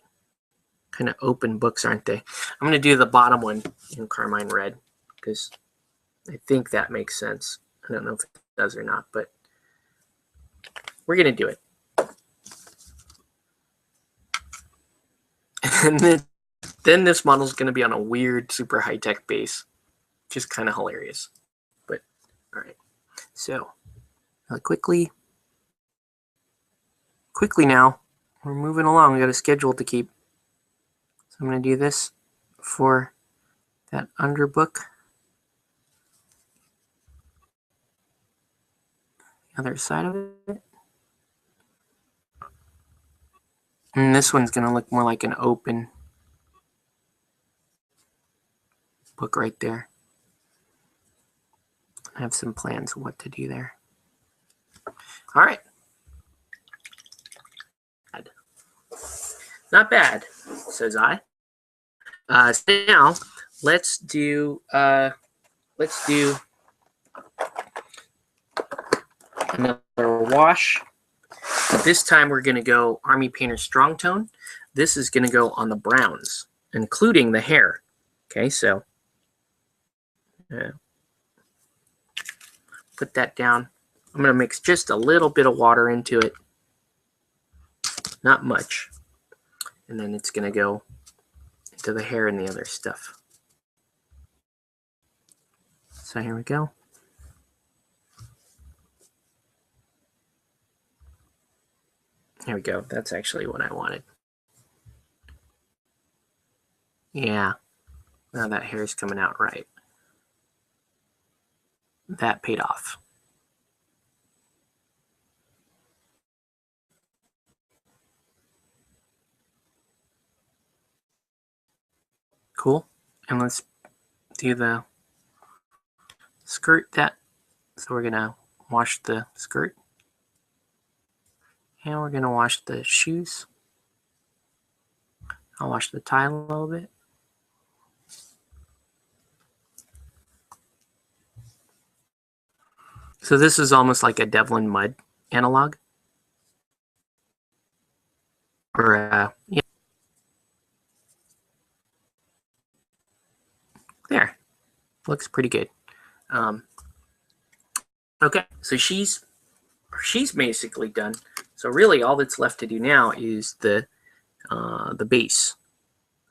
kind of open books, aren't they? I'm going to do the bottom one in carmine red because I think that makes sense. I don't know if it does or not, but we're going to do it. And then this model is going to be on a weird, super high-tech base, which is kind of hilarious. But, all right. So, quickly now, we're moving along. We got a schedule to keep. So I'm going to do this for that underbook. The other side of it. And this one's going to look more like an open book right there. I have some plans of what to do there. All right. Not bad, says I. So now let's do another wash. This time we're going to go Army Painter Strong Tone. This is going to go on the browns, including the hair. Okay, so put that down. I'm going to mix just a little bit of water into it. Not much. And then it's going to go into the hair and the other stuff. So here we go. Here we go. That's actually what I wanted. Yeah. Now that hair is coming out right. That paid off. Cool. And let's do the skirt that. So we're going to wash the skirt. And we're going to wash the shoes. I'll wash the tie a little bit. So this is almost like a Devlin Mud analog. Or, yeah. There. Looks pretty good. Okay, so she's basically done. So really all that's left to do now is the base.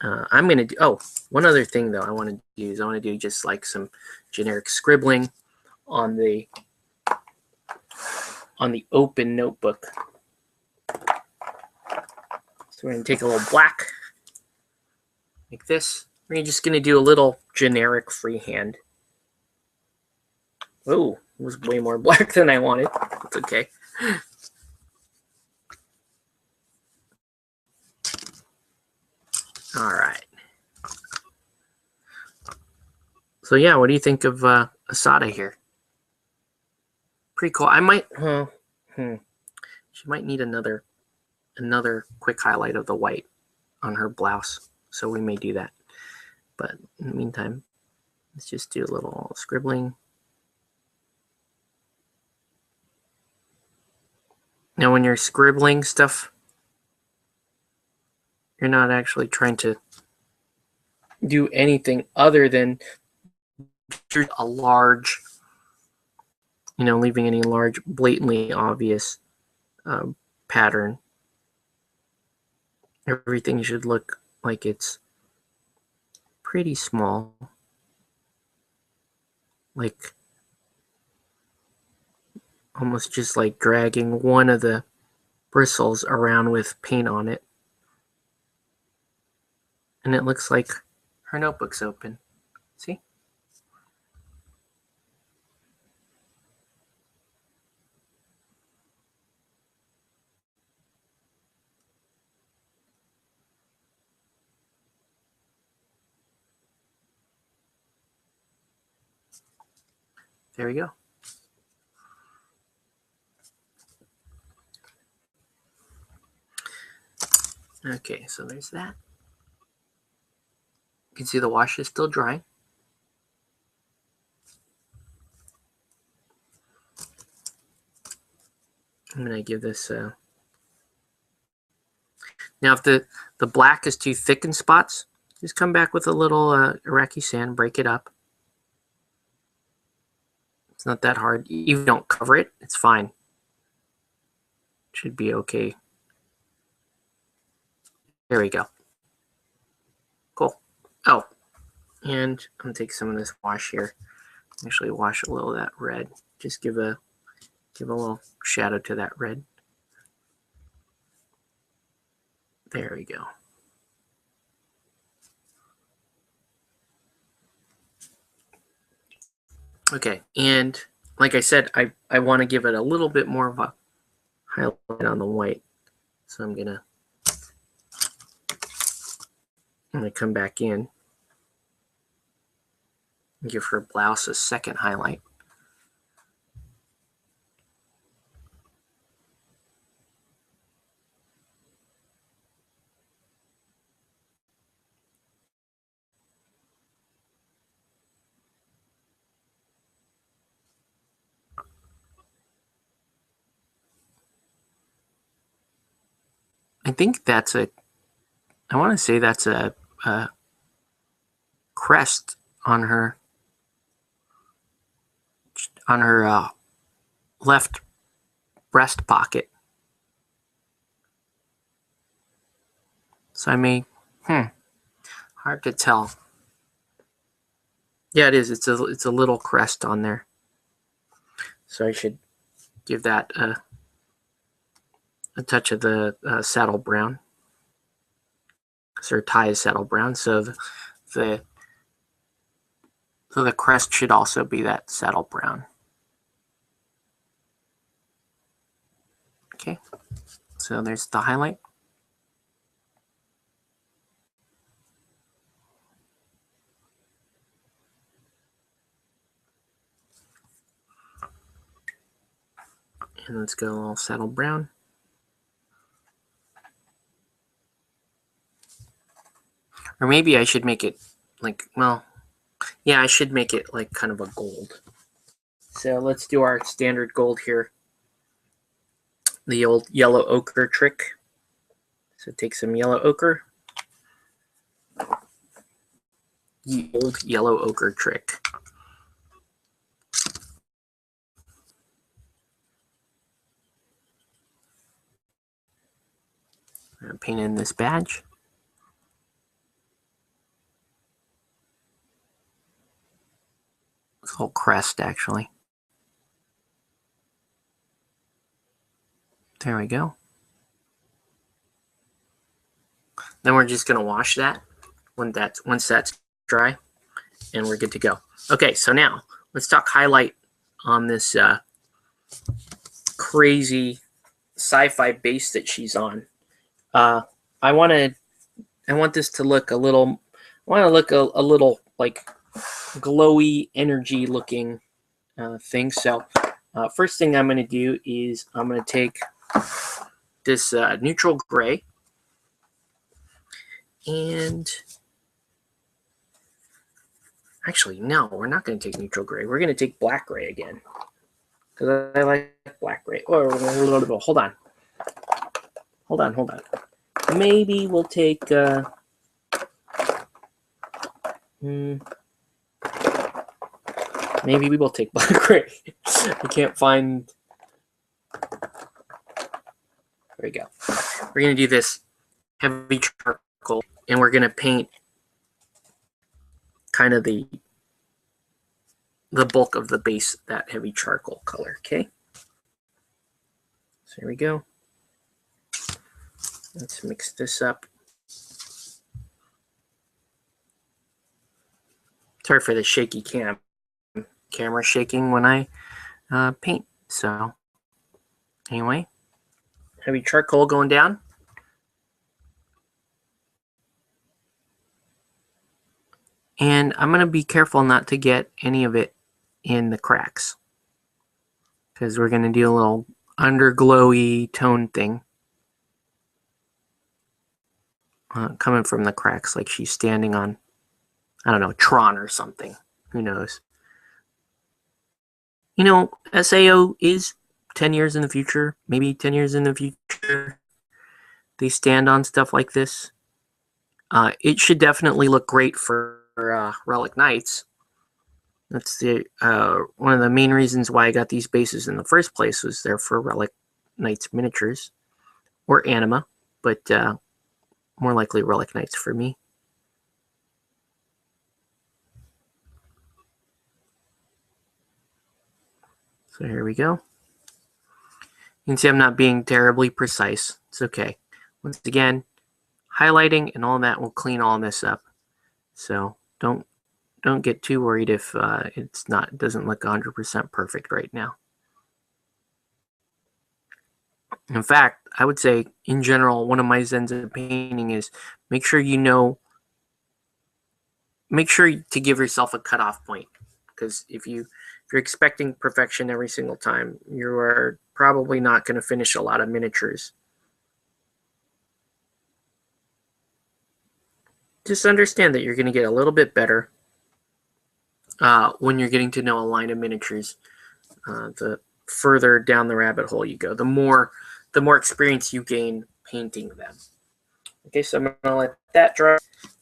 I'm going to do, one other thing though I want to do is I want to do just like some generic scribbling on the open notebook. So we're going to take a little black like this. We're just going to do a little generic freehand. Oh, it was way more black than I wanted. It's okay. All right. So yeah, what do you think of Asada here? Pretty cool. I might, she might need another quick highlight of the white on her blouse. So we may do that. But in the meantime, let's just do a little scribbling. Now, when you're scribbling stuff, you're not actually trying to do anything other than a large, leaving any large, blatantly obvious pattern. Everything should look like it's pretty small. Like almost just like dragging one of the bristles around with paint on it. And it looks like her notebook's open. See? There we go. Okay, so there's that. You can see the wash is still drying. I'm going to give this now if the black is too thick in spots, just come back with a little Iraqi sand, break it up. It's not that hard. You don't cover it, it's fine. Should be okay. There we go. Cool. Oh, and I'm going to take some of this wash here. Actually wash a little of that red. Just give a little shadow to that red. There we go. Okay, and like I said, I want to give it a little bit more of a highlight on the white. So I'm gonna come back in and give her blouse a second highlight. I think that's I want to say that's a crest on her left breast pocket. So I may, hard to tell. Yeah, it is. It's a little crest on there. So I should give that a touch of the saddle brown. Because her tie is saddle brown, so the crest should also be that saddle brown. Okay, so there's the highlight. And let's go all saddle brown. Or maybe I should make it like, well, yeah, I should make it like kind of a gold. So let's do our standard gold here. The old yellow ochre trick. So take some yellow ochre. The old yellow ochre trick. I'm going to paint in this badge. This whole crest, actually. There we go. Then we're just going to wash that once that's dry, and we're good to go. Okay, so now let's talk highlight on this crazy sci-fi base that she's on. I want this to look a little. I want to look a little like glowy, energy looking thing. So first thing I'm going to do is I'm going to take this neutral gray, and actually no, we're not going to take neutral gray. We're going to take black gray again because I like black gray. Oh, hold on. Maybe we'll take. Maybe we will take black gray. I can't find. There we go. We're going to do this heavy charcoal, and we're going to paint kind of the bulk of the base, that heavy charcoal color, okay? So here we go. Let's mix this up. Sorry for the shaky camera shaking when I paint. So anyway, heavy charcoal going down. And I'm going to be careful not to get any of it in the cracks, because we're going to do a little underglowy tone thing coming from the cracks, like she's standing on, I don't know, Tron or something. Who knows? You know, SAO is 10 years in the future, maybe 10 years in the future. They stand on stuff like this. It should definitely look great for Relic Knights. That's the one of the main reasons why I got these bases in the first place, was they're for Relic Knights miniatures or Anima, but more likely Relic Knights for me. So here we go. You can see I'm not being terribly precise. It's okay. Once again, highlighting and all that will clean all this up. So don't get too worried if it doesn't look 100% perfect right now. In fact, I would say in general, one of my zens of painting is make sure to give yourself a cutoff point, because if you're expecting perfection every single time, you are probably not going to finish a lot of miniatures. Just understand that you're going to get a little bit better when you're getting to know a line of miniatures. The further down the rabbit hole you go, the more experience you gain painting them. Okay, so I'm going to let that dry.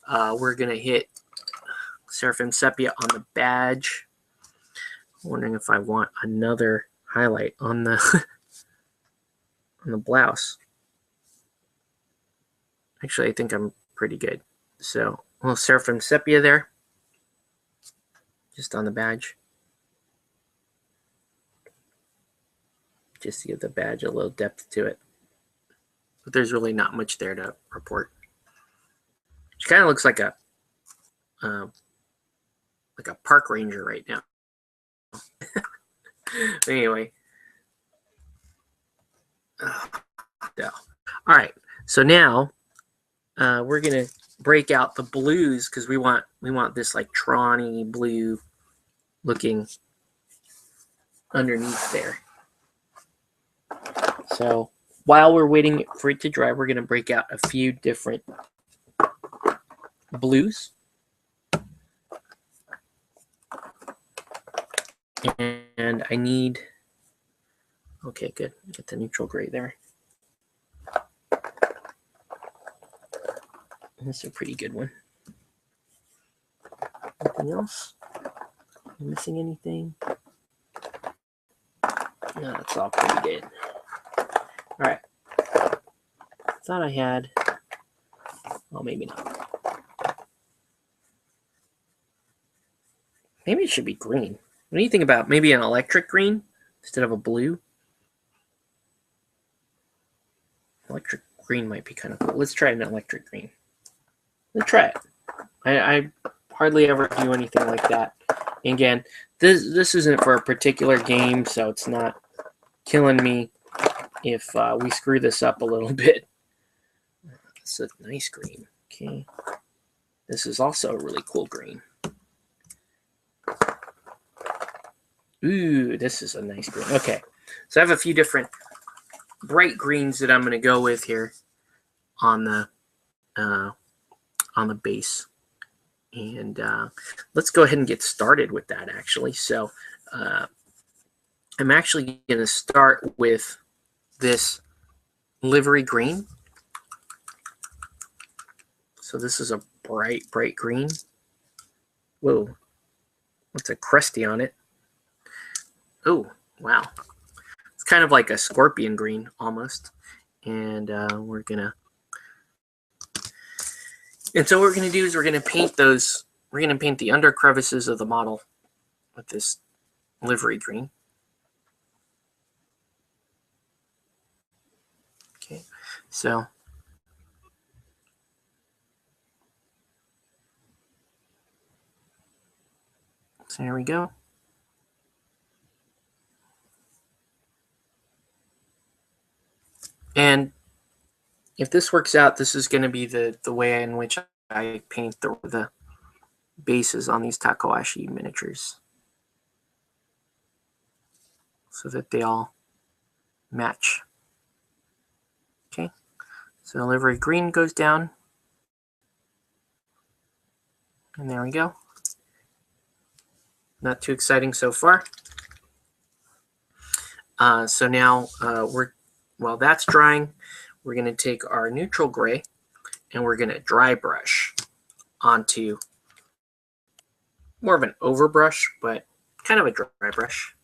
We're going to hit Seraphim Sepia on the badge. I'm wondering if I want another highlight on the on the blouse. Actually, I think I'm pretty good. So a little Seraphim Sepia there, just on the badge. Just to give the badge a little depth to it. But there's really not much there to report. She kind of looks like a park ranger right now. Anyway. Yeah. All right. So now we're gonna break out the blues because we want this like Tron-y blue looking underneath there. So while we're waiting for it to dry, we're gonna break out a few different blues. And I need, okay, good. Get the neutral gray there. This is a pretty good one. Anything else? Am I missing anything? No, that's all pretty good. All right. Thought I had, well, maybe not. Maybe it should be green. What do you think about maybe an electric green instead of a blue? Electric green might be kind of cool. Let's try an electric green. Let's try it. I hardly ever do anything like that. And again, this isn't for a particular game, so it's not killing me if we screw this up a little bit. It's a nice green. Okay. This is also a really cool green. Ooh, this is a nice green. Okay. So I have a few different bright greens that I'm going to go with here on the base. And let's go ahead and get started with that, actually. So I'm actually going to start with this livery green. So this is a bright, bright green. Whoa. What's a crusty on it? Oh, wow. It's kind of like a scorpion green almost. And we're going to... And so what we're going to do is we're going to paint those... We're going to paint the under crevices of the model with this livery green. Okay, so... So here we go. And if this works out, this is going to be the way in which I paint the bases on these Takahashi miniatures, so that they all match. Okay, so the livery green goes down. And there we go. Not too exciting so far. So now while that's drying, we're going to take our neutral gray and we're going to dry brush onto more of an overbrush, but kind of a dry brush.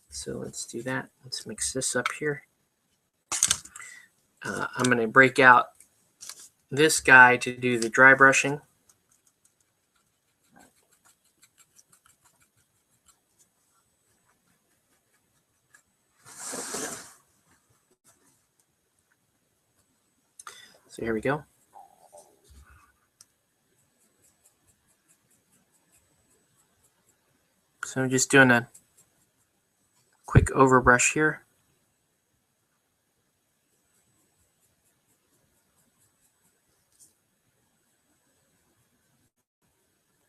So let's do that. Let's mix this up here. I'm going to break out this guy to do the dry brushing. So here we go. So I'm just doing a quick overbrush here.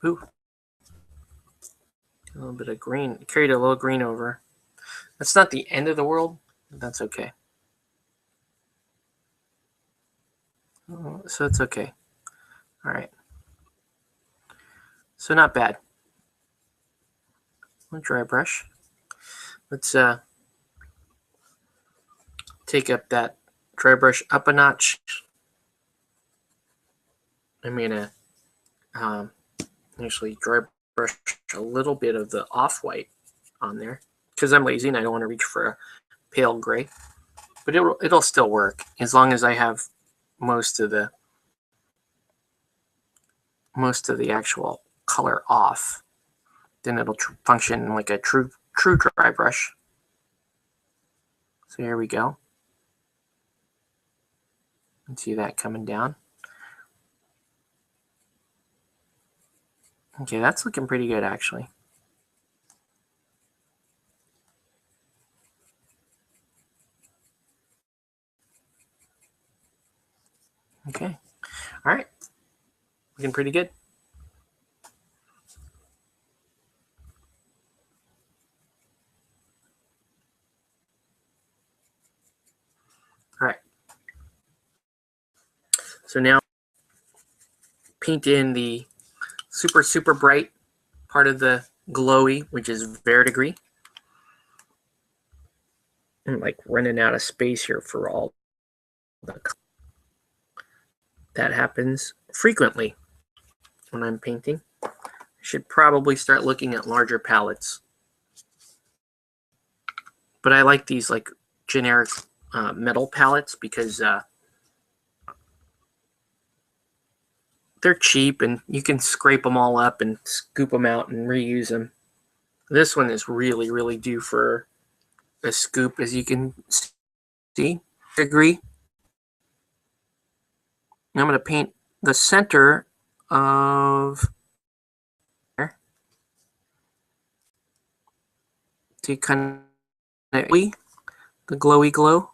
Ooh. A little bit of green. Carried a little green over. That's not the end of the world, but that's okay. So it's okay. All right. So not bad. One dry brush. Let's take up that dry brush up a notch. I'm going to actually dry brush a little bit of the off-white on there because I'm lazy and I don't want to reach for a pale gray. But it'll still work as long as I have most of the actual color off. Then it'll function like a true dry brush. So here we go. You can see that coming down. Okay, that's looking pretty good actually. Okay, all right, looking pretty good. All right, so now paint in the super bright part of the glowy, which is verdigris. I'm like running out of space here for all the colors. That happens frequently when I'm painting. I should probably start looking at larger palettes. But I like these like generic metal palettes because they're cheap and you can scrape them all up and scoop them out and reuse them. This one is really due for a scoop, as you can see. Agree. I'm going to paint the center of there to kind of the glowy glow.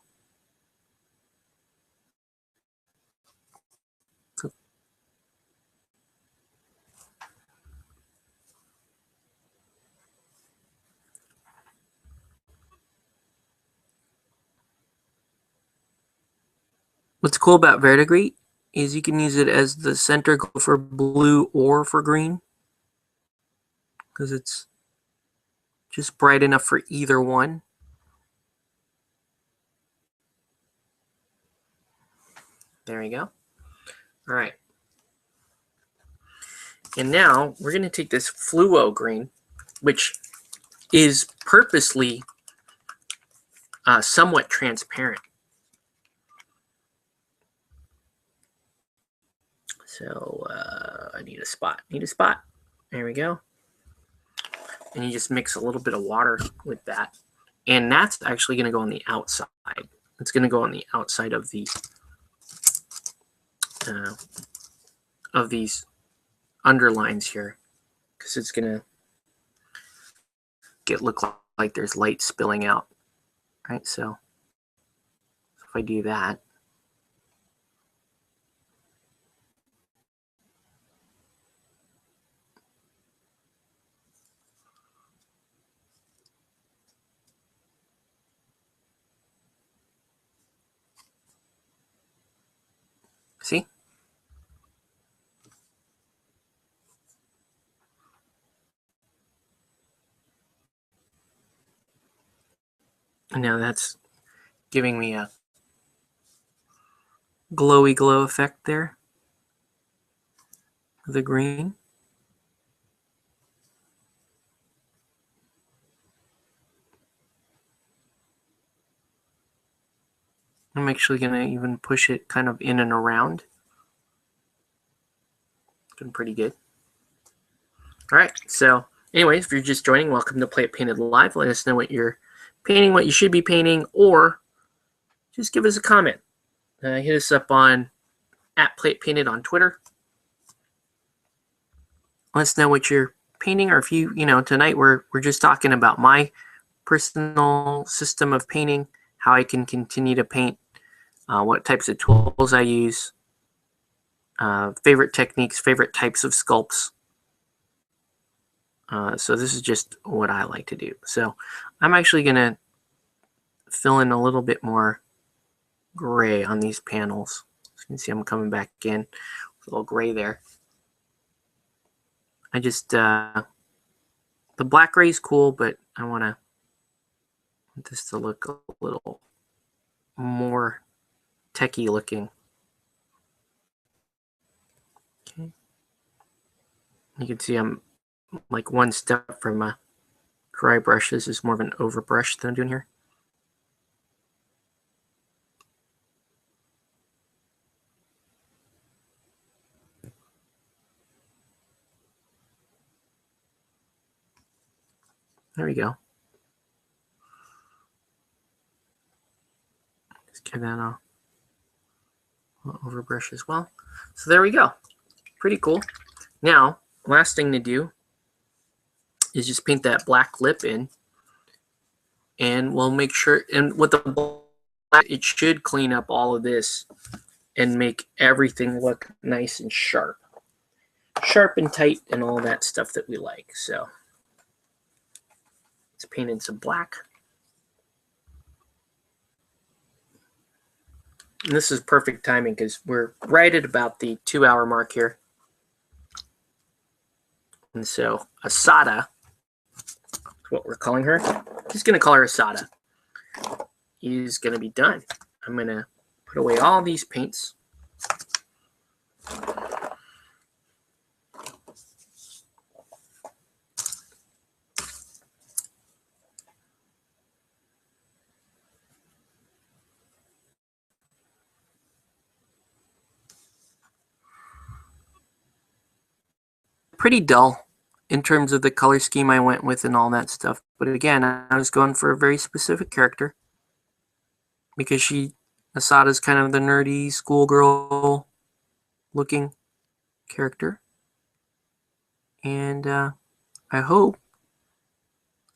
What's cool about verdigris is you can use it as the center glow for blue or for green, because it's just bright enough for either one. There you go. All right. And now we're going to take this fluo green, which is purposely somewhat transparent. So I need a spot. There we go. And you just mix a little bit of water with that. And that's actually going to go on the outside. It's going to go on the outside of the of these underlines here, because it's going to look like there's light spilling out. Right, so if I do that, see? And now that's giving me a glowy glow effect there. The green. I'm actually going to even push it kind of in and around. Been pretty good. All right, so anyways, if you're just joining, welcome to Play It Painted Live. Let us know what you're painting, what you should be painting, or just give us a comment. Hit us up on @PlayItPainted on Twitter. Let us know what you're painting, or if you tonight we're just talking about my personal system of painting, how I can continue to paint, what types of tools I use, favorite techniques, favorite types of sculpts. So this is just what I like to do. So I'm actually going to fill in a little bit more gray on these panels. As you can see, I'm coming back in with a little gray there. I just, the black gray is cool, but I want this to look a little more techie looking. Okay. You can see I'm like one step from a dry brush. This is more of an overbrush that I'm doing here. There we go. Just give that a little overbrush as well. So there we go. Pretty cool. Now, last thing to do is just paint that black lip in. And we'll make sure, and with the black, it should clean up all of this and make everything look nice and sharp. Sharp and tight and all that stuff that we like. So let's paint in some black. And this is perfect timing because we're right at about the 2-hour mark here. And so Asada, what we're calling her, just going to call her Asada, is going to be done. I'm going to put away all these paints. Pretty dull in terms of the color scheme I went with and all that stuff. But again, I was going for a very specific character because Asada's kind of the nerdy schoolgirl looking character. And I hope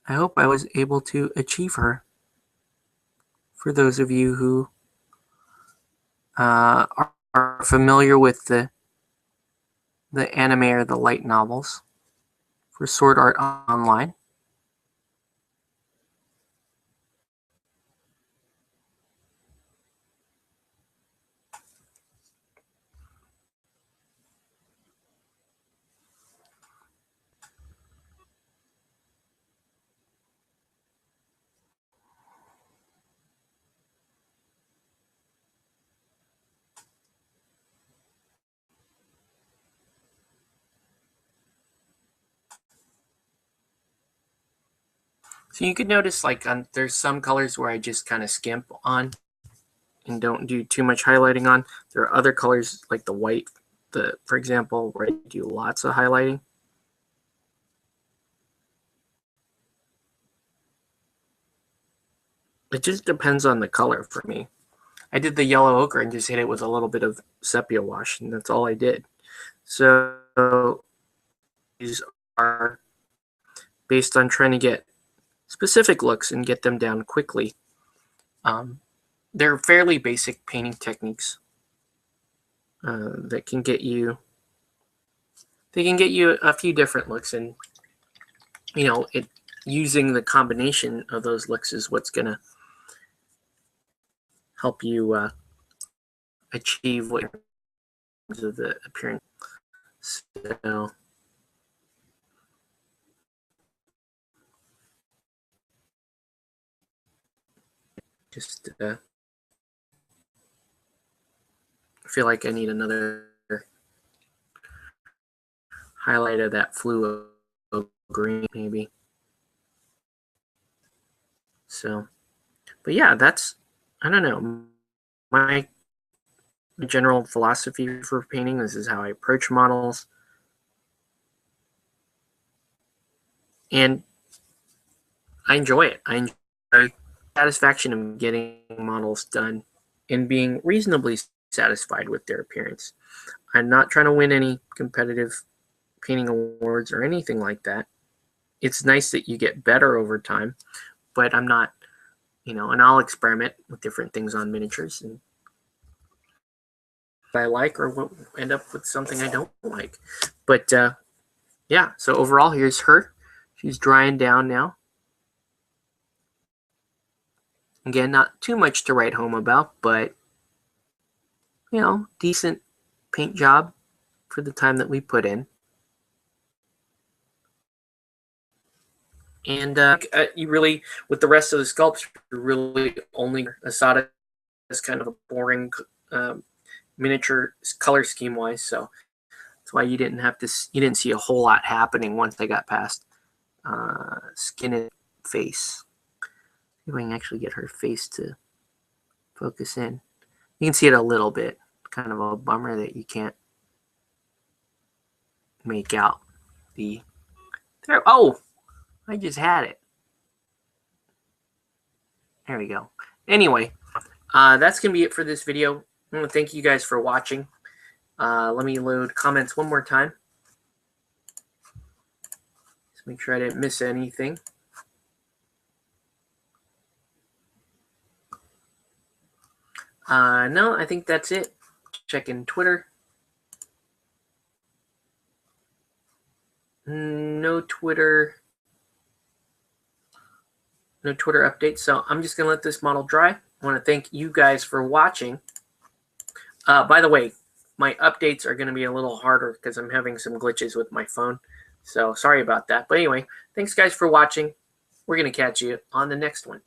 I was able to achieve her. For those of you who are familiar with the anime or the light novels for Sword Art Online. So you could notice like there's some colors where I just kind of skimp on and don't do too much highlighting on. There are other colors like the white, for example, where I do lots of highlighting. It just depends on the color for me. I did the yellow ochre and just hit it with a little bit of sepia wash, and that's all I did. So these are based on trying to get specific looks and get them down quickly. They're fairly basic painting techniques that can get you. They can get you a few different looks, and using the combination of those looks is what's gonna help you achieve what of the appearance. So just I feel like I need another highlight of that fluo green maybe. So, but yeah, that's, I don't know, my general philosophy for painting. This is how I approach models. And I enjoy it. I enjoy the satisfaction of getting models done and being reasonably satisfied with their appearance. I'm not trying to win any competitive painting awards or anything like that. It's nice that you get better over time, but I'm not, and I'll experiment with different things on miniatures and I like or we'll end up with something I don't like. But yeah, so overall, here's her. She's drying down now. Again, not too much to write home about, but decent paint job for the time that we put in. And you really, with the rest of the sculpts, you're really only Asada kind of a boring miniature color scheme wise, so that's why you didn't see a whole lot happening once I got past skin and face. See if I can actually get her face to focus in. You can see it a little bit. Kind of a bummer that you can't make out the there. Oh, I just had it. There we go. Anyway, that's gonna be it for this video. I want to thank you guys for watching. Let me load comments one more time. Just make sure I didn't miss anything. No, I think that's it. Checking Twitter. No Twitter updates. So I'm just going to let this model dry. I want to thank you guys for watching. By the way, my updates are going to be a little harder because I'm having some glitches with my phone. So sorry about that. But anyway, thanks guys for watching. We're going to catch you on the next one.